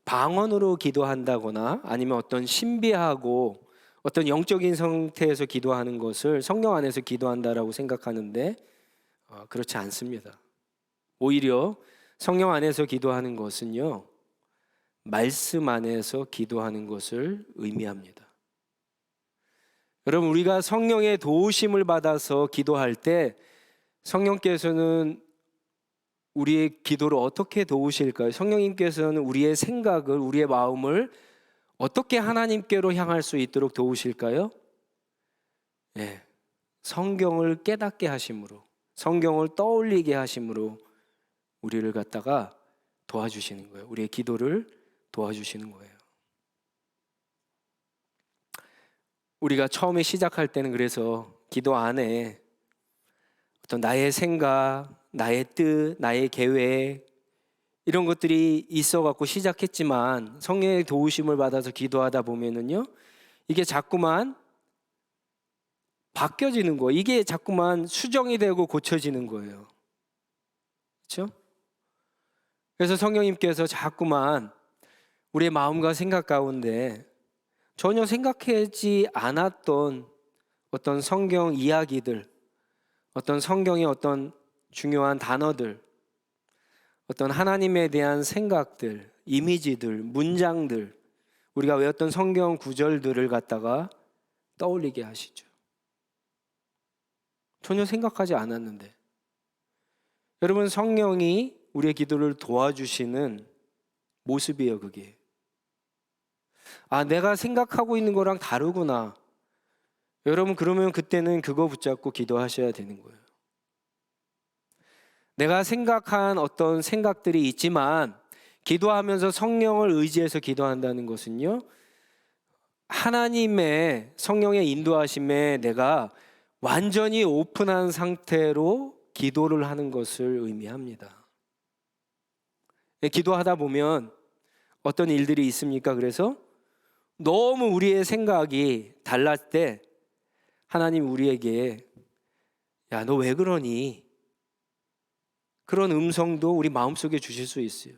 방언으로 기도한다거나 아니면 어떤 신비하고 어떤 영적인 상태에서 기도하는 것을 성령 안에서 기도한다라고 생각하는데 그렇지 않습니다. 오히려 성령 안에서 기도하는 것은요, 말씀 안에서 기도하는 것을 의미합니다. 여러분, 우리가 성령의 도우심을 받아서 기도할 때 성령께서는 우리의 기도를 어떻게 도우실까요? 성령님께서는 우리의 생각을, 우리의 마음을 어떻게 하나님께로 향할 수 있도록 도우실까요? 예, 성경을 깨닫게 하심으로, 성경을 떠올리게 하심으로 우리를 갖다가 도와주시는 거예요. 우리의 기도를 도와주시는 거예요. 우리가 처음에 시작할 때는 그래서 기도 안에 어떤 나의 생각, 나의 뜻, 나의 계획 이런 것들이 있어갖고 시작했지만 성령의 도우심을 받아서 기도하다 보면은요, 이게 자꾸만 바뀌어지는 거예요. 이게 자꾸만 수정이 되고 고쳐지는 거예요. 그렇죠? 그래서 성령님께서 자꾸만 우리의 마음과 생각 가운데 전혀 생각하지 않았던 어떤 성경 이야기들, 어떤 성경의 어떤 중요한 단어들, 어떤 하나님에 대한 생각들, 이미지들, 문장들, 우리가 외웠던 성경 구절들을 갖다가 떠올리게 하시죠. 전혀 생각하지 않았는데. 여러분, 성령이 우리의 기도를 도와주시는 모습이에요, 그게. 아, 내가 생각하고 있는 거랑 다르구나. 여러분, 그러면 그때는 그거 붙잡고 기도하셔야 되는 거예요. 내가 생각한 어떤 생각들이 있지만 기도하면서 성령을 의지해서 기도한다는 것은요, 하나님의 성령의 인도하심에 내가 완전히 오픈한 상태로 기도를 하는 것을 의미합니다. 기도하다 보면 어떤 일들이 있습니까? 그래서 너무 우리의 생각이 달랐을 때 하나님 우리에게 야, 너 왜 그러니? 그런 음성도 우리 마음속에 주실 수 있어요.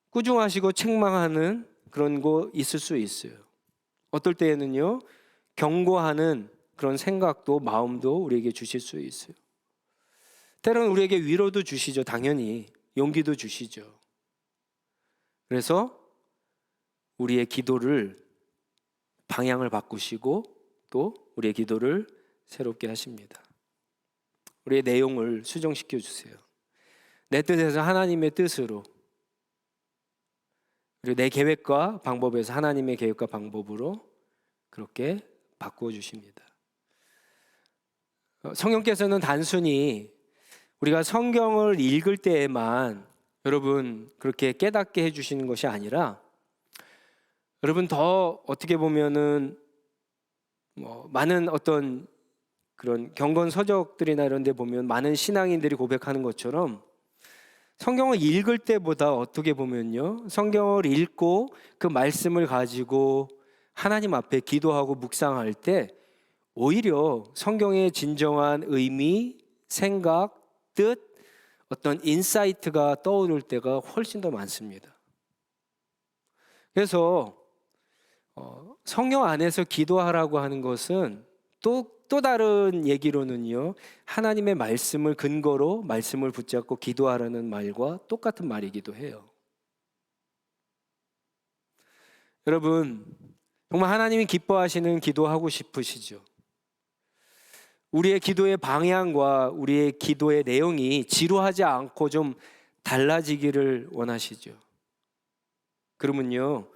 꾸중하시고 책망하는 그런 거 있을 수 있어요. 어떨 때에는요, 경고하는 그런 생각도 마음도 우리에게 주실 수 있어요. 때로는 우리에게 위로도 주시죠. 당연히 용기도 주시죠. 그래서 우리의 기도를 방향을 바꾸시고 또 우리의 기도를 새롭게 하십니다. 우리의 내용을 수정시켜 주세요. 내 뜻에서 하나님의 뜻으로, 그리고 내 계획과 방법에서 하나님의 계획과 방법으로 그렇게 바꾸어 주십니다. 성령께서는 단순히 우리가 성경을 읽을 때에만 여러분 그렇게 깨닫게 해주시는 것이 아니라, 여러분 더 어떻게 보면은 많은 어떤 그런 경건 서적들이나 이런 데 보면 많은 신앙인들이 고백하는 것처럼 성경을 읽을 때보다 어떻게 보면요, 성경을 읽고 그 말씀을 가지고 하나님 앞에 기도하고 묵상할 때 오히려 성경의 진정한 의미, 생각, 뜻, 어떤 인사이트가 떠오를 때가 훨씬 더 많습니다. 그래서 성령 안에서 기도하라고 하는 것은 또 다른 얘기로는요, 하나님의 말씀을 근거로 말씀을 붙잡고 기도하라는 말과 똑같은 말이기도 해요. 여러분, 정말 하나님이 기뻐하시는 기도하고 싶으시죠? 우리의 기도의 방향과 우리의 기도의 내용이 지루하지 않고 좀 달라지기를 원하시죠. 그러면요,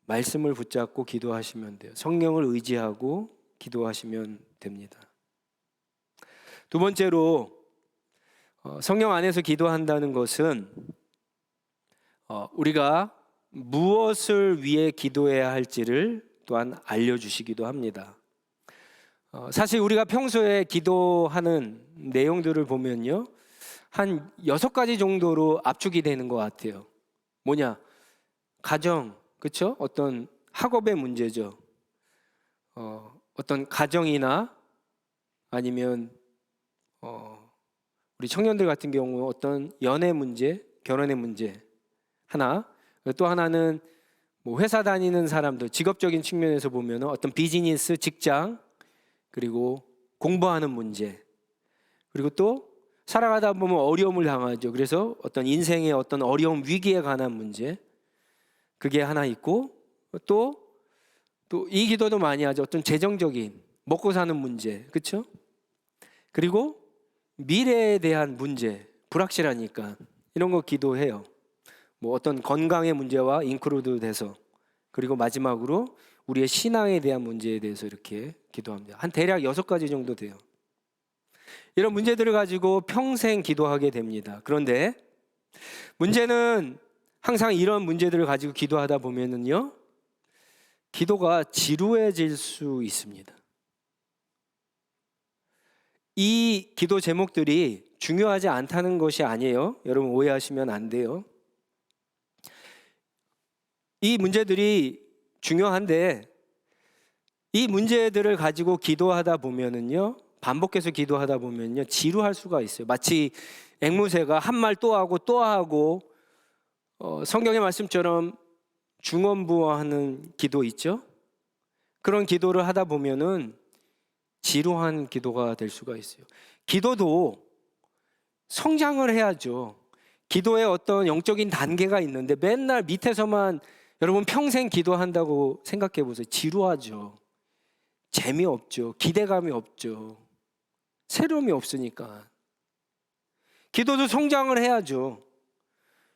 말씀을 붙잡고 기도하시면 돼요. 성령을 의지하고 기도하시면 됩니다. 두 번째로, 성령 안에서 기도한다는 것은 우리가 무엇을 위해 기도해야 할지를 또한 알려주시기도 합니다. 사실 우리가 평소에 기도하는 내용들을 보면요, 한 6가지 정도로 압축이 되는 것 같아요. 뭐냐? 가정, 그렇죠? 어떤 학업의 문제죠. 어떤 가정이나 아니면 우리 청년들 같은 경우 어떤 연애 문제, 결혼의 문제 하나, 또 하나는 뭐 회사 다니는 사람들, 직업적인 측면에서 보면 어떤 비즈니스, 직장, 그리고 공부하는 문제, 그리고 또 살아가다 보면 어려움을 당하죠. 그래서 어떤 인생의 어떤 어려움, 위기에 관한 문제, 그게 하나 있고, 또 이 기도도 많이 하죠. 어떤 재정적인 먹고 사는 문제, 그렇죠? 그리고 미래에 대한 문제, 불확실하니까 이런 거 기도해요. 뭐 어떤 건강의 문제와 인크루드 돼서, 그리고 마지막으로 우리의 신앙에 대한 문제에 대해서 이렇게 기도합니다. 한 대략 6가지 정도 돼요. 이런 문제들을 가지고 평생 기도하게 됩니다. 그런데 문제는 항상 이런 문제들을 가지고 기도하다 보면은요, 기도가 지루해질 수 있습니다. 이 기도 제목들이 중요하지 않다는 것이 아니에요. 여러분 오해하시면 안 돼요. 이 문제들이 중요한데 이 문제들을 가지고 기도하다 보면은요, 반복해서 기도하다 보면요, 지루할 수가 있어요. 마치 앵무새가 한 말 또 하고 또 하고, 성경의 말씀처럼 중언부언하는 기도 있죠? 그런 기도를 하다 보면은 지루한 기도가 될 수가 있어요. 기도도 성장을 해야죠. 기도에 어떤 영적인 단계가 있는데 맨날 밑에서만 여러분 평생 기도한다고 생각해 보세요. 지루하죠. 재미없죠. 기대감이 없죠. 새로움이 없으니까. 기도도 성장을 해야죠.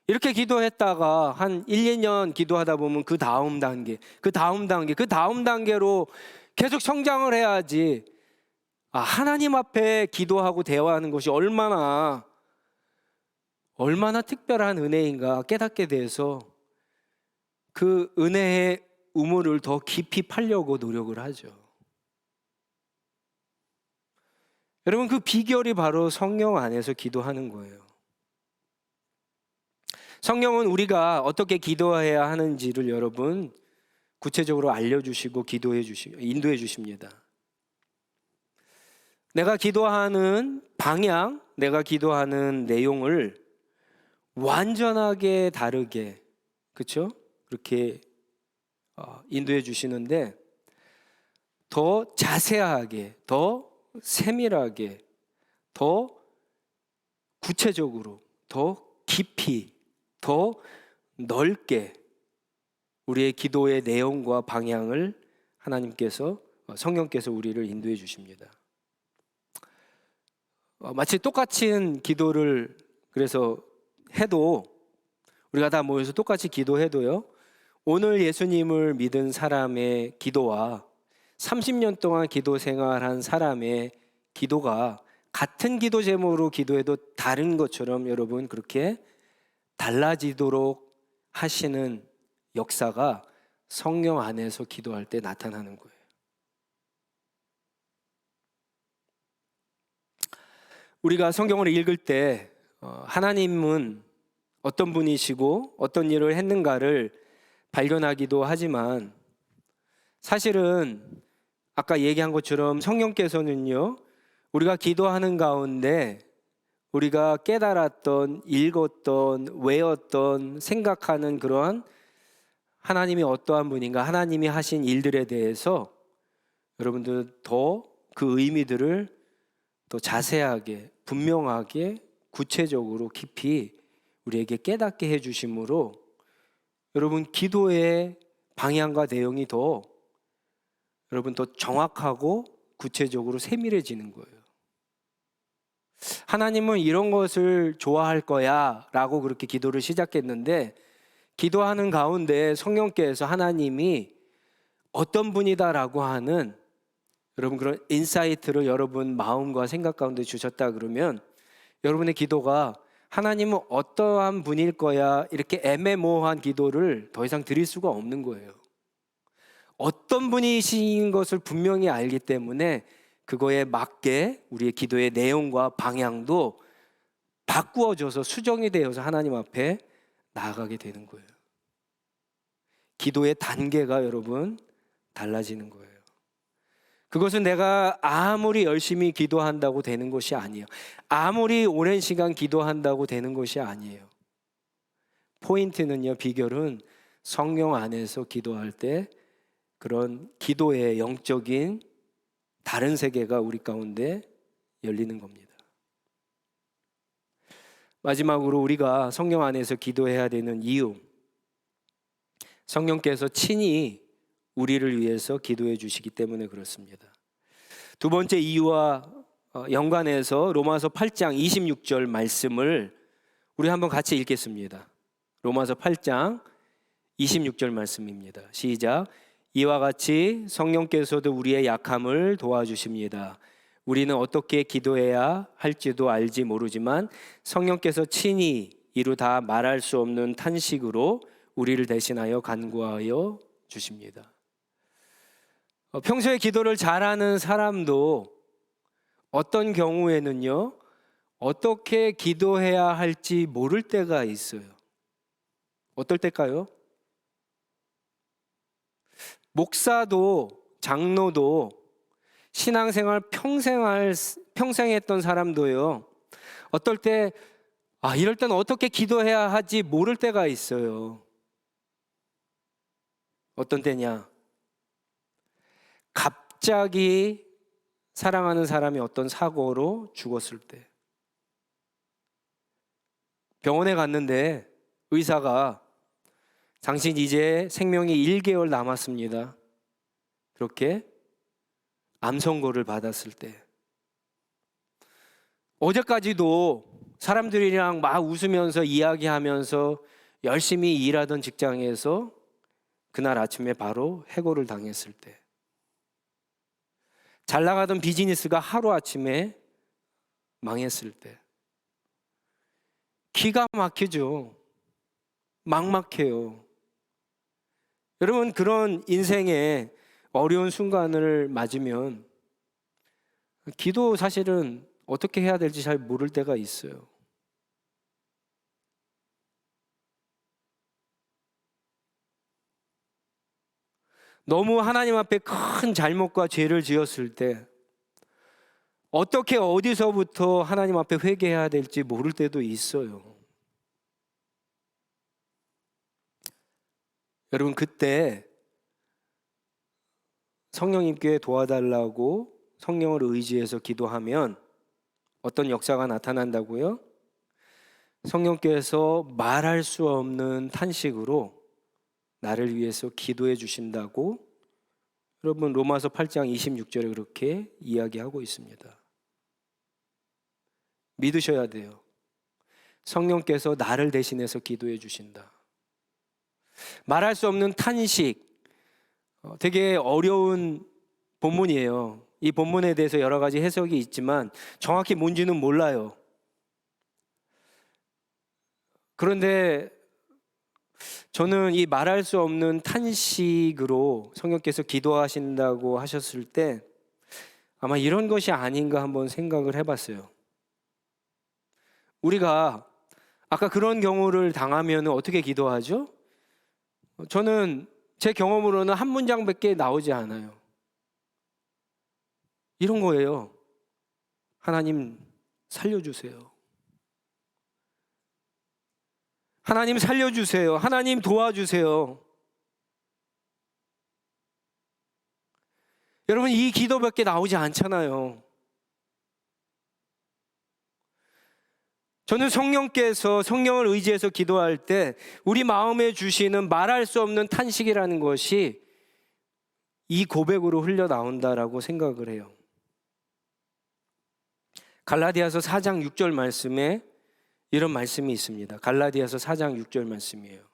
이렇게 기도했다가 한 1, 2년 기도하다 보면 그 다음 단계, 그 다음 단계, 그 다음 단계로 계속 성장을 해야지. 하나님 앞에 기도하고 대화하는 것이 얼마나 특별한 은혜인가 깨닫게 돼서 그 은혜의 우물을 더 깊이 파려고 노력을 하죠. 여러분, 그 비결이 바로 성령 안에서 기도하는 거예요. 성령은 우리가 어떻게 기도해야 하는지를 여러분 구체적으로 알려주시고 인도해 주십니다. 내가 기도하는 방향, 내가 기도하는 내용을 완전하게 다르게, 그렇죠? 그렇게 인도해 주시는데 더 자세하게, 더 세밀하게, 더 구체적으로, 더 깊이, 더 넓게 우리의 기도의 내용과 방향을 하나님께서, 성령께서 우리를 인도해 주십니다. 마치 똑같은 기도를 그래서 해도, 우리가 다 모여서 똑같이 기도해도요, 오늘 예수님을 믿은 사람의 기도와 30년 동안 기도 생활한 사람의 기도가 같은 기도 제목으로 기도해도 다른 것처럼 여러분 그렇게 달라지도록 하시는 역사가 성령 안에서 기도할 때 나타나는 거예요. 우리가 성경을 읽을 때 하나님은 어떤 분이시고 어떤 일을 했는가를 발견하기도 하지만, 사실은 아까 얘기한 것처럼 성령께서는요, 우리가 기도하는 가운데 우리가 깨달았던, 읽었던, 외웠던, 생각하는 그러한 하나님이 어떠한 분인가, 하나님이 하신 일들에 대해서 여러분들 더 그 의미들을 더 자세하게, 분명하게, 구체적으로 깊이 우리에게 깨닫게 해주심으로 여러분 기도의 방향과 내용이 더 여러분 더 정확하고 구체적으로 세밀해지는 거예요. 하나님은 이런 것을 좋아할 거야 라고 그렇게 기도를 시작했는데, 기도하는 가운데 성령께서 하나님이 어떤 분이다 라고 하는 여러분 그런 인사이트를 여러분 마음과 생각 가운데 주셨다 그러면 여러분의 기도가 하나님은 어떠한 분일 거야 이렇게 애매모호한 기도를 더 이상 드릴 수가 없는 거예요. 어떤 분이신 것을 분명히 알기 때문에 그거에 맞게 우리의 기도의 내용과 방향도 바꾸어져서 수정이 되어서 하나님 앞에 나아가게 되는 거예요. 기도의 단계가 여러분 달라지는 거예요. 그것은 내가 아무리 열심히 기도한다고 되는 것이 아니에요. 아무리 오랜 시간 기도한다고 되는 것이 아니에요. 포인트는요, 비결은 성령 안에서 기도할 때 그런 기도의 영적인 다른 세계가 우리 가운데 열리는 겁니다. 마지막으로 우리가 성령 안에서 기도해야 되는 이유, 성령께서 친히 우리를 위해서 기도해 주시기 때문에 그렇습니다. 두 번째 이유와 연관해서 로마서 8장 26절 말씀을 우리 한번 같이 읽겠습니다. 로마서 8장 26절 말씀입니다. 시작. 이와 같이 성령께서도 우리의 약함을 도와주십니다. 우리는 어떻게 기도해야 할지도 알지 모르지만 성령께서 친히 이루 다 말할 수 없는 탄식으로 우리를 대신하여 간구하여 주십니다. 평소에 기도를 잘하는 사람도 어떤 경우에는요, 어떻게 기도해야 할지 모를 때가 있어요. 어떨 때일까요? 목사도 장로도 신앙생활 평생 했던 사람도요, 어떨 때 이럴 때는 어떻게 기도해야 하지 모를 때가 있어요. 어떤 때냐? 갑자기 사랑하는 사람이 어떤 사고로 죽었을 때, 병원에 갔는데 의사가 당신 이제 생명이 1개월 남았습니다, 그렇게 암 선고를 받았을 때, 어제까지도 사람들이랑 막 웃으면서 이야기하면서 열심히 일하던 직장에서 그날 아침에 바로 해고를 당했을 때, 잘 나가던 비즈니스가 하루아침에 망했을 때, 기가 막히죠. 막막해요. 여러분, 그런 인생의 어려운 순간을 맞으면 기도 사실은 어떻게 해야 될지 잘 모를 때가 있어요. 너무 하나님 앞에 큰 잘못과 죄를 지었을 때 어떻게 어디서부터 하나님 앞에 회개해야 될지 모를 때도 있어요. 여러분, 그때 성령님께 도와달라고 성령을 의지해서 기도하면 어떤 역사가 나타난다고요? 성령께서 말할 수 없는 탄식으로 나를 위해서 기도해 주신다고 여러분 로마서 8장 26절에 그렇게 이야기하고 있습니다. 믿으셔야 돼요. 성령께서 나를 대신해서 기도해 주신다. 말할 수 없는 탄식, 되게 어려운 본문이에요. 이 본문에 대해서 여러 가지 해석이 있지만 정확히 뭔지는 몰라요. 그런데 저는 이 말할 수 없는 탄식으로 성령께서 기도하신다고 하셨을 때 아마 이런 것이 아닌가 한번 생각을 해봤어요. 우리가 아까 그런 경우를 당하면 어떻게 기도하죠? 저는 제 경험으로는 한 문장밖에 나오지 않아요. 이런 거예요. 하나님 살려주세요. 하나님 살려주세요. 하나님 도와주세요. 여러분, 이 기도밖에 나오지 않잖아요. 저는 성령께서 성령을 의지해서 기도할 때 우리 마음에 주시는 말할 수 없는 탄식이라는 것이 이 고백으로 흘러나온다라고 생각을 해요. 갈라디아서 4장 6절 말씀에 이런 말씀이 있습니다. 갈라디아서 4장 6절 말씀이에요.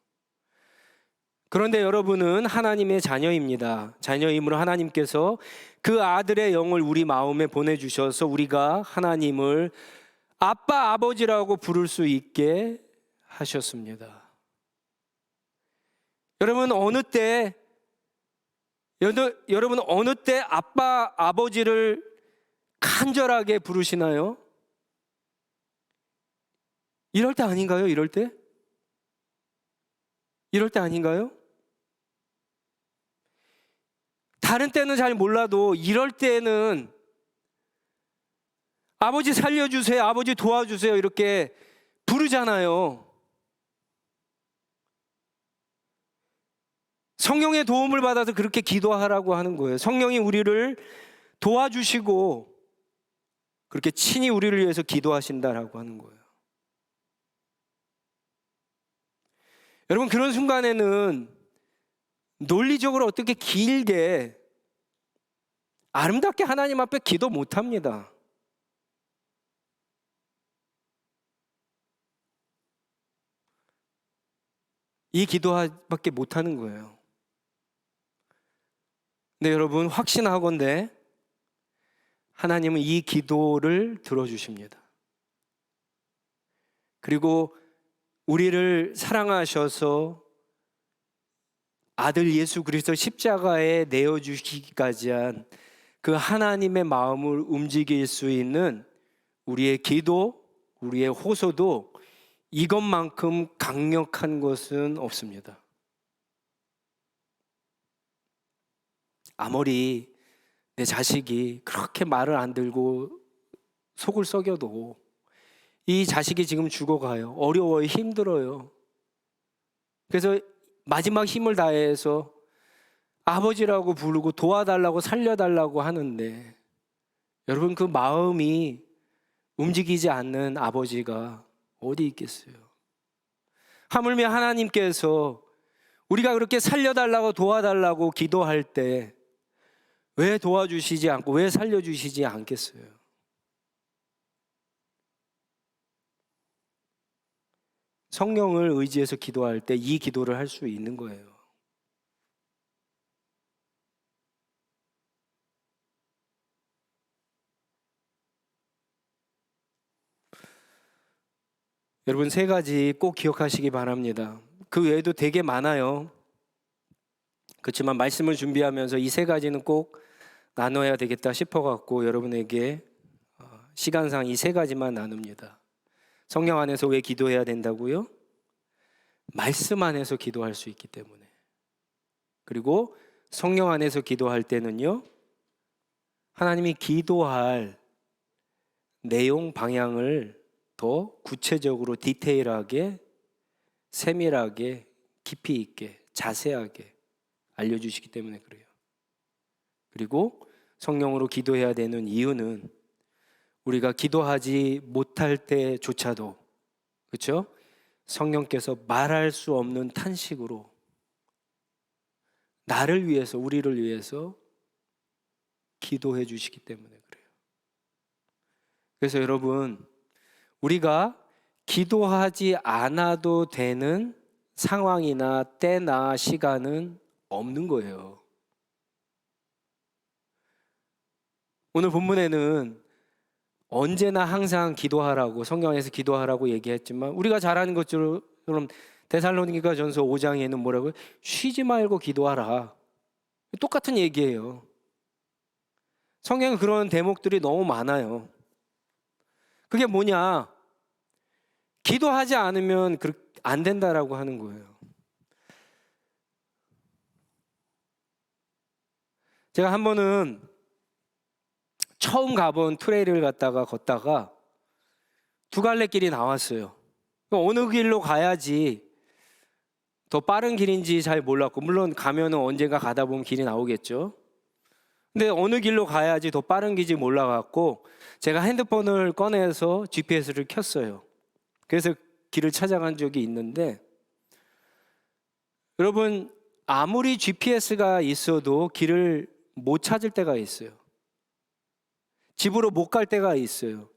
그런데 여러분은 하나님의 자녀입니다. 자녀이므로 하나님께서 그 아들의 영을 우리 마음에 보내주셔서 우리가 하나님을 아빠, 아버지라고 부를 수 있게 하셨습니다. 여러분, 어느 때 아빠, 아버지를 간절하게 부르시나요? 이럴 때 아닌가요? 이럴 때? 이럴 때 아닌가요? 다른 때는 잘 몰라도 이럴 때는 아버지 살려주세요, 아버지 도와주세요 이렇게 부르잖아요. 성령의 도움을 받아서 그렇게 기도하라고 하는 거예요. 성령이 우리를 도와주시고 그렇게 친히 우리를 위해서 기도하신다라고 하는 거예요. 여러분, 그런 순간에는 논리적으로 어떻게 길게 아름답게 하나님 앞에 기도 못합니다. 이 기도밖에 못하는 거예요. 근데 여러분 확신하건대 하나님은 이 기도를 들어주십니다. 그리고 우리를 사랑하셔서 아들 예수 그리스도 십자가에 내어주시기까지 한 그 하나님의 마음을 움직일 수 있는 우리의 기도, 우리의 호소도 이것만큼 강력한 것은 없습니다. 아무리 내 자식이 그렇게 말을 안 들고 속을 썩여도 이 자식이 지금 죽어가요. 어려워요. 힘들어요. 그래서 마지막 힘을 다해서 아버지라고 부르고 도와달라고 살려달라고 하는데, 여러분 그 마음이 움직이지 않는 아버지가 어디 있겠어요? 하물며 하나님께서 우리가 그렇게 살려달라고 도와달라고 기도할 때 왜 도와주시지 않고 왜 살려주시지 않겠어요? 성령을 의지해서 기도할 때 이 기도를 할 수 있는 거예요. 여러분 세 가지 꼭 기억하시기 바랍니다. 그 외에도 되게 많아요. 그렇지만 말씀을 준비하면서 이 세 가지는 꼭 나눠야 되겠다 싶어갖고 여러분에게 시간상 이 세 가지만 나눕니다. 성령 안에서 왜 기도해야 된다고요? 말씀 안에서 기도할 수 있기 때문에. 그리고 성령 안에서 기도할 때는요, 하나님이 기도할 내용 방향을 더 구체적으로 디테일하게 세밀하게 깊이 있게 자세하게 알려주시기 때문에 그래요. 그리고 성령으로 기도해야 되는 이유는 우리가 기도하지 못할 때조차도, 그렇죠? 성령께서 말할 수 없는 탄식으로 나를 위해서, 우리를 위해서 기도해 주시기 때문에 그래요. 그래서 여러분, 우리가 기도하지 않아도 되는 상황이나 때나 시간은 없는 거예요. 오늘 본문에는 언제나 항상 기도하라고, 성경에서 기도하라고 얘기했지만 우리가 잘 아는 것처럼 데살로니가전서 5장에는 뭐라고요? 쉬지 말고 기도하라. 똑같은 얘기예요. 성경에 그런 대목들이 너무 많아요. 그게 뭐냐? 기도하지 않으면 안 된다라고 하는 거예요. 제가 한 번은 처음 가본 트레일을 갔다가 걷다가 두 갈래 길이 나왔어요. 어느 길로 가야지 더 빠른 길인지 잘 몰랐고, 물론 가면은 언젠가 가다 보면 길이 나오겠죠. 근데 어느 길로 가야지 더 빠른 길인지 몰라갖고 제가 핸드폰을 꺼내서 GPS를 켰어요. 그래서 길을 찾아간 적이 있는데, 여러분 아무리 GPS가 있어도 길을 못 찾을 때가 있어요. 집으로 못 갈 때가 있어요.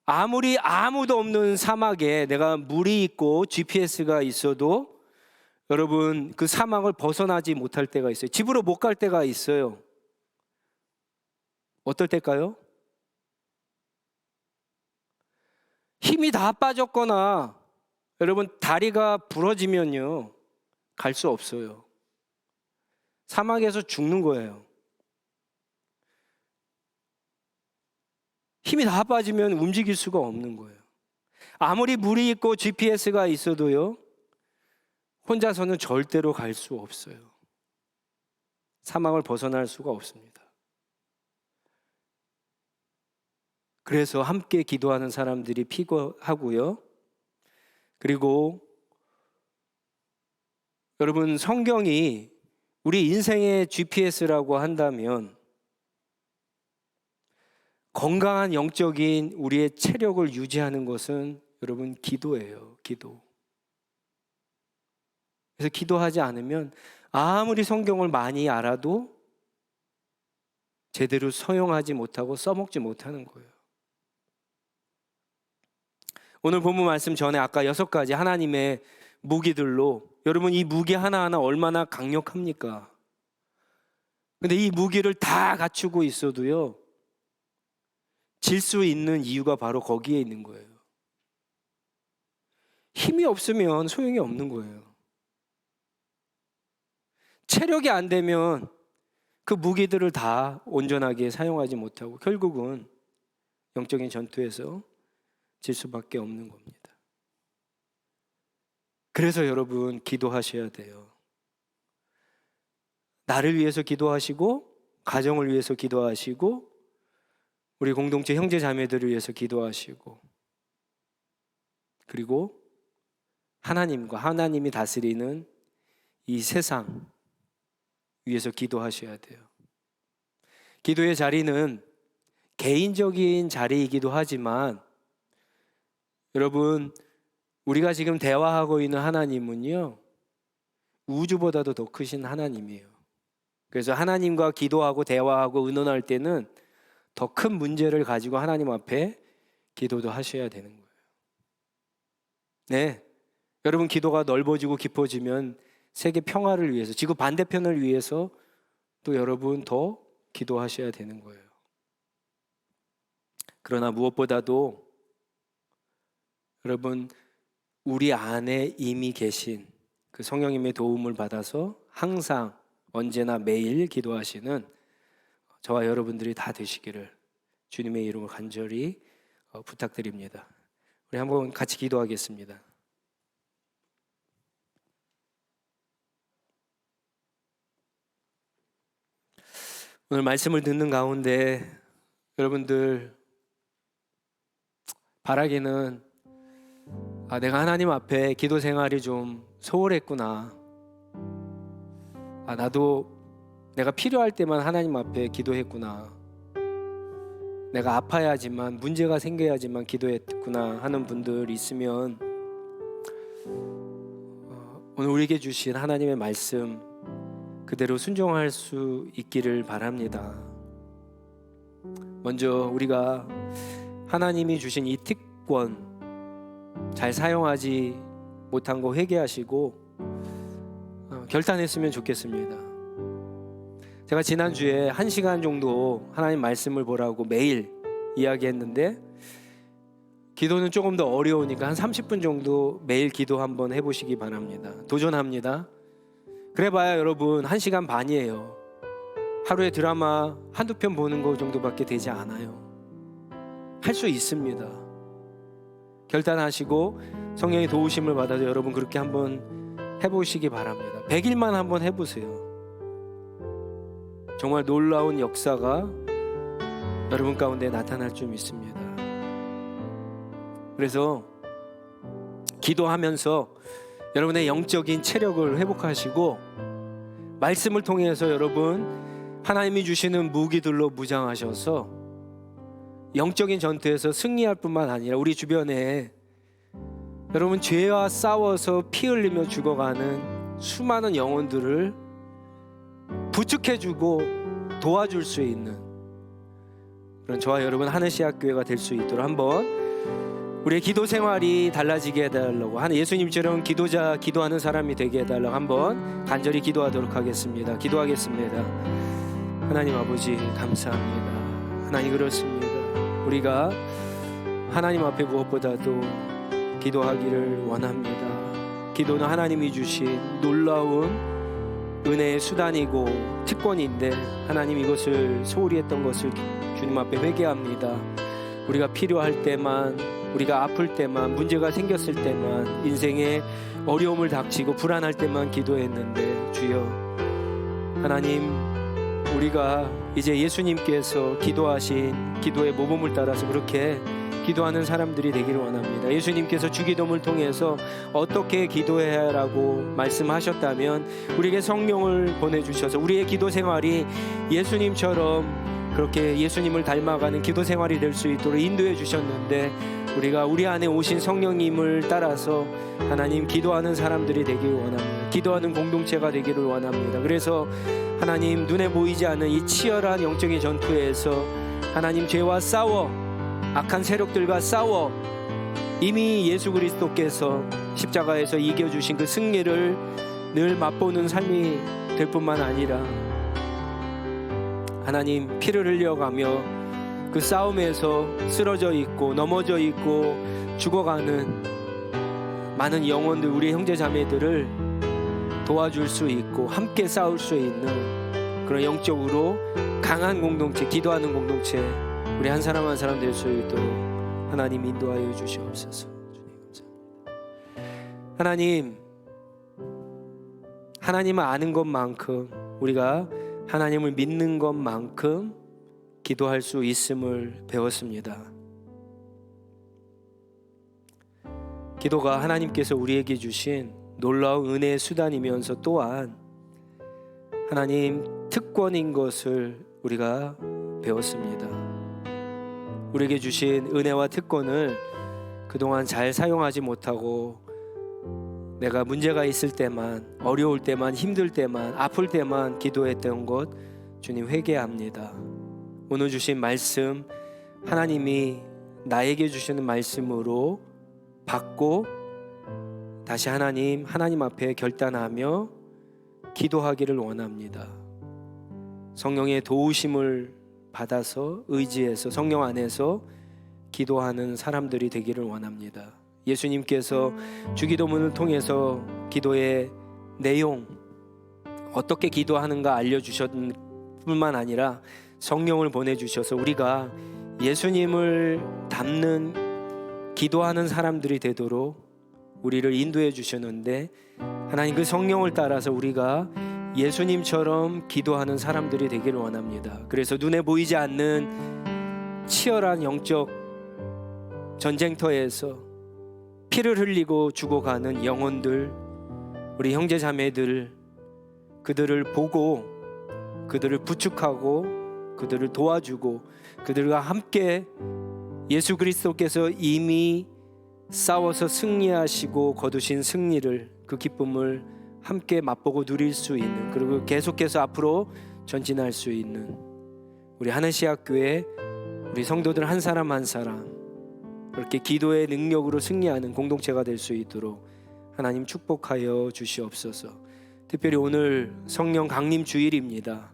아무리 아무도 없는 사막에 내가 물이 있고 GPS가 있어도 여러분 그 사막을 벗어나지 못할 때가 있어요. 집으로 못 갈 때가 있어요. 어떨 때일까요? 힘이 다 빠졌거나 여러분 다리가 부러지면요, 갈 수 없어요. 사막에서 죽는 거예요. 힘이 다 빠지면 움직일 수가 없는 거예요. 아무리 물이 있고 GPS가 있어도요, 혼자서는 절대로 갈 수 없어요. 사막을 벗어날 수가 없습니다. 그래서 함께 기도하는 사람들이 필요하고요. 그리고 여러분 성경이 우리 인생의 GPS라고 한다면 건강한 영적인 우리의 체력을 유지하는 것은 여러분 기도예요. 기도. 그래서 기도하지 않으면 아무리 성경을 많이 알아도 제대로 서용하지 못하고 써먹지 못하는 거예요. 오늘 본문 말씀 전에 아까 6가지 하나님의 무기들로, 여러분 이 무기 하나하나 얼마나 강력합니까? 근데 이 무기를 다 갖추고 있어도요, 질 수 있는 이유가 바로 거기에 있는 거예요. 힘이 없으면 소용이 없는 거예요. 체력이 안 되면 그 무기들을 다 온전하게 사용하지 못하고 결국은 영적인 전투에서 질 수밖에 없는 겁니다. 그래서 여러분 기도하셔야 돼요. 나를 위해서 기도하시고, 가정을 위해서 기도하시고, 우리 공동체 형제 자매들을 위해서 기도하시고, 그리고 하나님과 하나님이 다스리는 이 세상 위해서 기도하셔야 돼요. 기도의 자리는 개인적인 자리이기도 하지만 여러분, 우리가 지금 대화하고 있는 하나님은요, 우주보다도 더 크신 하나님이에요. 그래서 하나님과 기도하고 대화하고 의논할 때는 더 큰 문제를 가지고 하나님 앞에 기도도 하셔야 되는 거예요. 네, 여러분 기도가 넓어지고 깊어지면 세계 평화를 위해서, 지구 반대편을 위해서 또 여러분 더 기도하셔야 되는 거예요. 그러나 무엇보다도 여러분, 우리 안에 이미 계신 그 성령님의 도움을 받아서 항상 언제나 매일 기도하시는 저와 여러분들이 다 되시기를 주님의 이름으로 간절히 부탁드립니다. 우리 한번 같이 기도하겠습니다. 오늘 말씀을 듣는 가운데 여러분들 바라기는 내가 하나님 앞에 기도 생활이 좀 소홀했구나. 나도 내가 필요할 때만 하나님 앞에 기도했구나. 내가 아파야지만, 문제가 생겨야지만 기도했구나 하는 분들 있으면 오늘 우리에게 주신 하나님의 말씀 그대로 순종할 수 있기를 바랍니다. 먼저 우리가 하나님이 주신 이 특권 잘 사용하지 못한 거 회개하시고 결단했으면 좋겠습니다. 제가 지난주에 1시간 정도 하나님 말씀을 보라고 매일 이야기했는데 기도는 조금 더 어려우니까 한 30분 정도 매일 기도 한번 해보시기 바랍니다. 도전합니다. 그래봐야 여러분 1시간 반이에요. 하루에 드라마 한두 편 보는 거 정도밖에 되지 않아요. 할 수 있습니다. 결단하시고 성령의 도우심을 받아서 여러분 그렇게 한번 해보시기 바랍니다. 100일만 한번 해보세요. 정말 놀라운 역사가 여러분 가운데 나타날 줄 믿습니다. 그래서 기도하면서 여러분의 영적인 체력을 회복하시고 말씀을 통해서 여러분 하나님이 주시는 무기들로 무장하셔서 영적인 전투에서 승리할 뿐만 아니라 우리 주변에 여러분 죄와 싸워서 피 흘리며 죽어가는 수많은 영혼들을 부축해주고 도와줄 수 있는 그런 저와 여러분 하늘시학교회가 될 수 있도록 한번 우리의 기도 생활이 달라지게 해달라고 하는 예수님처럼 기도하는 사람이 되게 해달라고 한번 간절히 기도하도록 하겠습니다. 기도하겠습니다. 하나님 아버지 감사합니다. 하나님 그렇습니다. 우리가 하나님 앞에 무엇보다도 기도하기를 원합니다. 기도는 하나님이 주신 놀라운 은혜의 수단이고 특권인데 하나님 이것을 소홀히 했던 것을 주님 앞에 회개합니다. 우리가 필요할 때만, 우리가 아플 때만, 문제가 생겼을 때만, 인생에 어려움을 닥치고 불안할 때만 기도했는데 주여 하나님 우리가 이제 예수님께서 기도하신 기도의 모범을 따라서 그렇게 기도하는 사람들이 되기를 원합니다. 예수님께서 주기도문을 통해서 어떻게 기도해야 하라고 말씀하셨다면 우리에게 성령을 보내주셔서 우리의 기도 생활이 예수님처럼 그렇게 예수님을 닮아가는 기도 생활이 될 수 있도록 인도해 주셨는데 우리가 우리 안에 오신 성령님을 따라서 하나님 기도하는 사람들이 되기를 원합니다. 기도하는 공동체가 되기를 원합니다. 그래서 하나님 눈에 보이지 않는 이 치열한 영적인 전투에서 하나님 죄와 싸워 악한 세력들과 싸워 이미 예수 그리스도께서 십자가에서 이겨주신 그 승리를 늘 맛보는 삶이 될 뿐만 아니라 하나님 피를 흘려가며 그 싸움에서 쓰러져 있고 넘어져 있고 죽어가는 많은 영혼들, 우리 형제 자매들을 도와줄 수 있고 함께 싸울 수 있는 그런 영적으로 강한 공동체, 기도하는 공동체, 우리 한 사람 한 사람 될 수 있도록 하나님 인도하여 주시옵소서. 하나님, 하나님을 아는 것만큼, 우리가 하나님을 믿는 것만큼 기도할 수 있음을 배웠습니다. 기도가 하나님께서 우리에게 주신 놀라운 은혜의 수단이면서 또한 하나님 특권인 것을 우리가 배웠습니다. 우리에게 주신 은혜와 특권을 그동안 잘 사용하지 못하고 내가 문제가 있을 때만, 어려울 때만, 힘들 때만, 아플 때만 기도했던 것 주님 회개합니다. 오늘 주신 말씀, 하나님이 나에게 주시는 말씀으로 받고 다시 하나님 앞에 결단하며 기도하기를 원합니다. 성령의 도우심을 받아서 의지해서 성령 안에서 기도하는 사람들이 되기를 원합니다. 예수님께서 주기도문을 통해서 기도의 내용, 어떻게 기도하는가 알려주셨을 뿐만 아니라 성령을 보내주셔서 우리가 예수님을 닮는 기도하는 사람들이 되도록 우리를 인도해 주셨는데, 하나님 그 성령을 따라서 우리가 예수님처럼 기도하는 사람들이 되기를 원합니다. 그래서 눈에 보이지 않는 치열한 영적 전쟁터에서 피를 흘리고 죽어가는 영혼들, 우리 형제 자매들, 그들을 보고 그들을 부축하고 그들을 도와주고 그들과 함께 예수 그리스도께서 이미 싸워서 승리하시고 거두신 승리를, 그 기쁨을 함께 맛보고 누릴 수 있는, 그리고 계속해서 앞으로 전진할 수 있는 우리 하늘시학교회 우리 성도들 한 사람 한 사람 그렇게 기도의 능력으로 승리하는 공동체가 될 수 있도록 하나님 축복하여 주시옵소서. 특별히 오늘 성령 강림 주일입니다.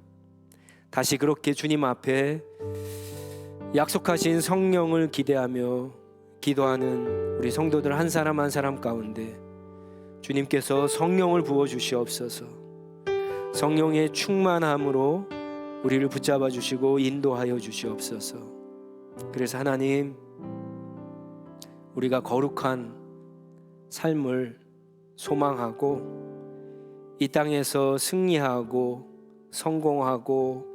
다시 그렇게 주님 앞에 약속하신 성령을 기대하며 기도하는 우리 성도들 한 사람 한 사람 가운데 주님께서 성령을 부어 주시옵소서. 성령의 충만함으로 우리를 붙잡아 주시고 인도하여 주시옵소서. 그래서 하나님, 우리가 거룩한 삶을 소망하고 이 땅에서 승리하고 성공하고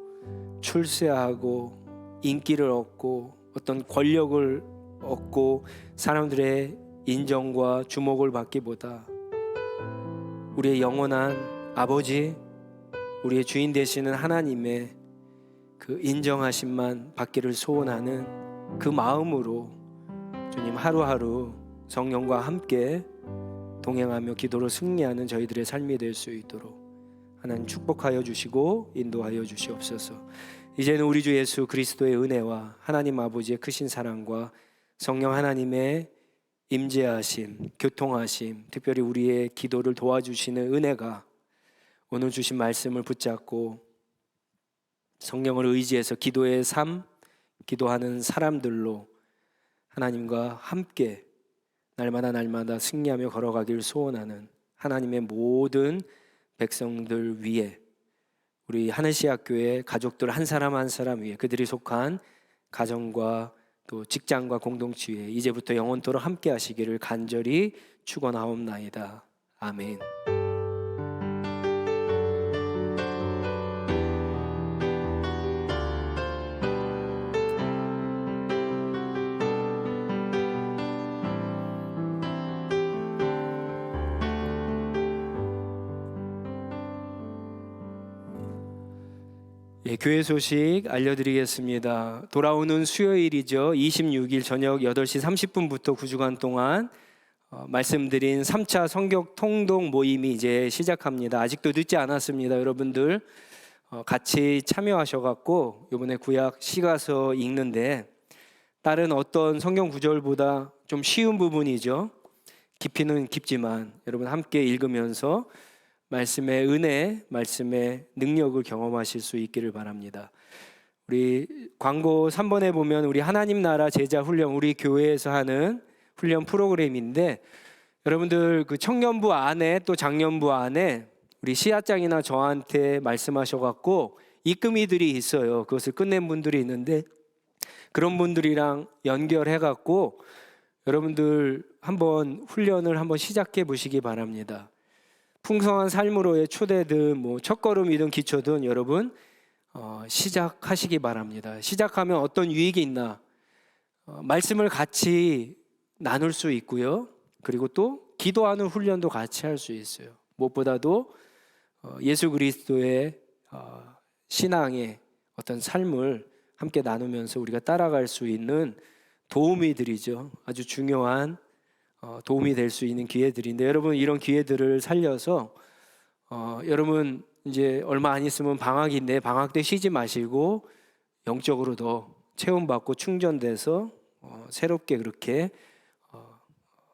출세하고 인기를 얻고 어떤 권력을 얻고 사람들의 인정과 주목을 받기보다 우리의 영원한 아버지, 우리의 주인 되시는 하나님의 그 인정하심만 받기를 소원하는 그 마음으로 주님 하루하루 성령과 함께 동행하며 기도로 승리하는 저희들의 삶이 될 수 있도록 하나님 축복하여 주시고 인도하여 주시옵소서. 이제는 우리 주 예수 그리스도의 은혜와 하나님 아버지의 크신 사랑과 성령 하나님의 임재하심, 교통하심, 특별히 우리의 기도를 도와주시는 은혜가 오늘 주신 말씀을 붙잡고 성령을 의지해서 기도의 삶, 기도하는 사람들로 하나님과 함께 날마다 승리하며 걸어가기를 소원하는 하나님의 모든 백성들 위에, 우리 하늘시학교의 가족들 한 사람 한 사람 위에, 그들이 속한 가정과 또 직장과 공동체 위에 이제부터 영원토록 함께 하시기를 간절히 축원하옵나이다. 아멘. 교회 소식 알려드리겠습니다. 돌아오는 수요일이죠. 26일 저녁 8시 30분부터 9주간 동안 말씀드린 3차 성격 통독 모임이 이제 시작합니다. 아직도 늦지 않았습니다. 여러분들 같이 참여하셔갖고 이번에 구약 시가서 읽는데 다른 어떤 성경 구절보다 좀 쉬운 부분이죠. 깊이는 깊지만 여러분 함께 읽으면서 말씀의 은혜, 말씀의 능력을 경험하실 수 있기를 바랍니다. 우리 광고 3번에 보면 우리 하나님 나라 제자 훈련, 우리 교회에서 하는 훈련 프로그램인데, 여러분들 그 청년부 안에 또 장년부 안에 우리 시야장이나 저한테 말씀하셔갖고 이금이들이 있어요. 그것을 끝낸 분들이 있는데, 그런 분들이랑 연결해갖고 여러분들 한번 훈련을 한번 시작해 보시기 바랍니다. 풍성한 삶으로의 초대든 뭐 첫걸음이든 기초든 여러분 시작하시기 바랍니다. 시작하면 어떤 유익이 있나, 말씀을 같이 나눌 수 있고요. 그리고 또 기도하는 훈련도 같이 할 수 있어요. 무엇보다도 예수 그리스도의 신앙의 어떤 삶을 함께 나누면서 우리가 따라갈 수 있는 도우미들이죠. 아주 중요한 도움이 될 수 있는 기회들인데, 여러분 이런 기회들을 살려서 여러분 이제 얼마 안 있으면 방학인데 방학 때 쉬지 마시고 영적으로 더 체험받고 충전돼서 새롭게 그렇게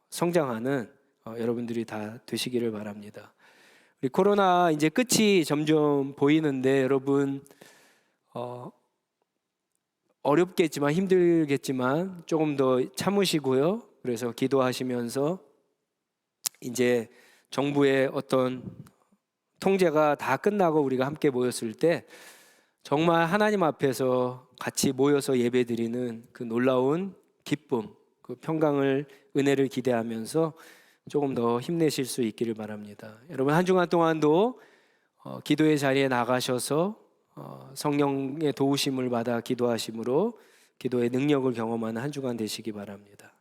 성장하는 여러분들이 다 되시기를 바랍니다. 우리 코로나 이제 끝이 점점 보이는데 여러분 어렵겠지만 힘들겠지만 조금 더 참으시고요. 그래서 기도하시면서 이제 정부의 어떤 통제가 다 끝나고 우리가 함께 모였을 때 정말 하나님 앞에서 같이 모여서 예배드리는 그 놀라운 기쁨, 그 평강을, 은혜를 기대하면서 조금 더 힘내실 수 있기를 바랍니다. 여러분 한 주간 동안도 기도의 자리에 나가셔서 성령의 도우심을 받아 기도하심으로 기도의 능력을 경험하는 한 주간 되시기 바랍니다.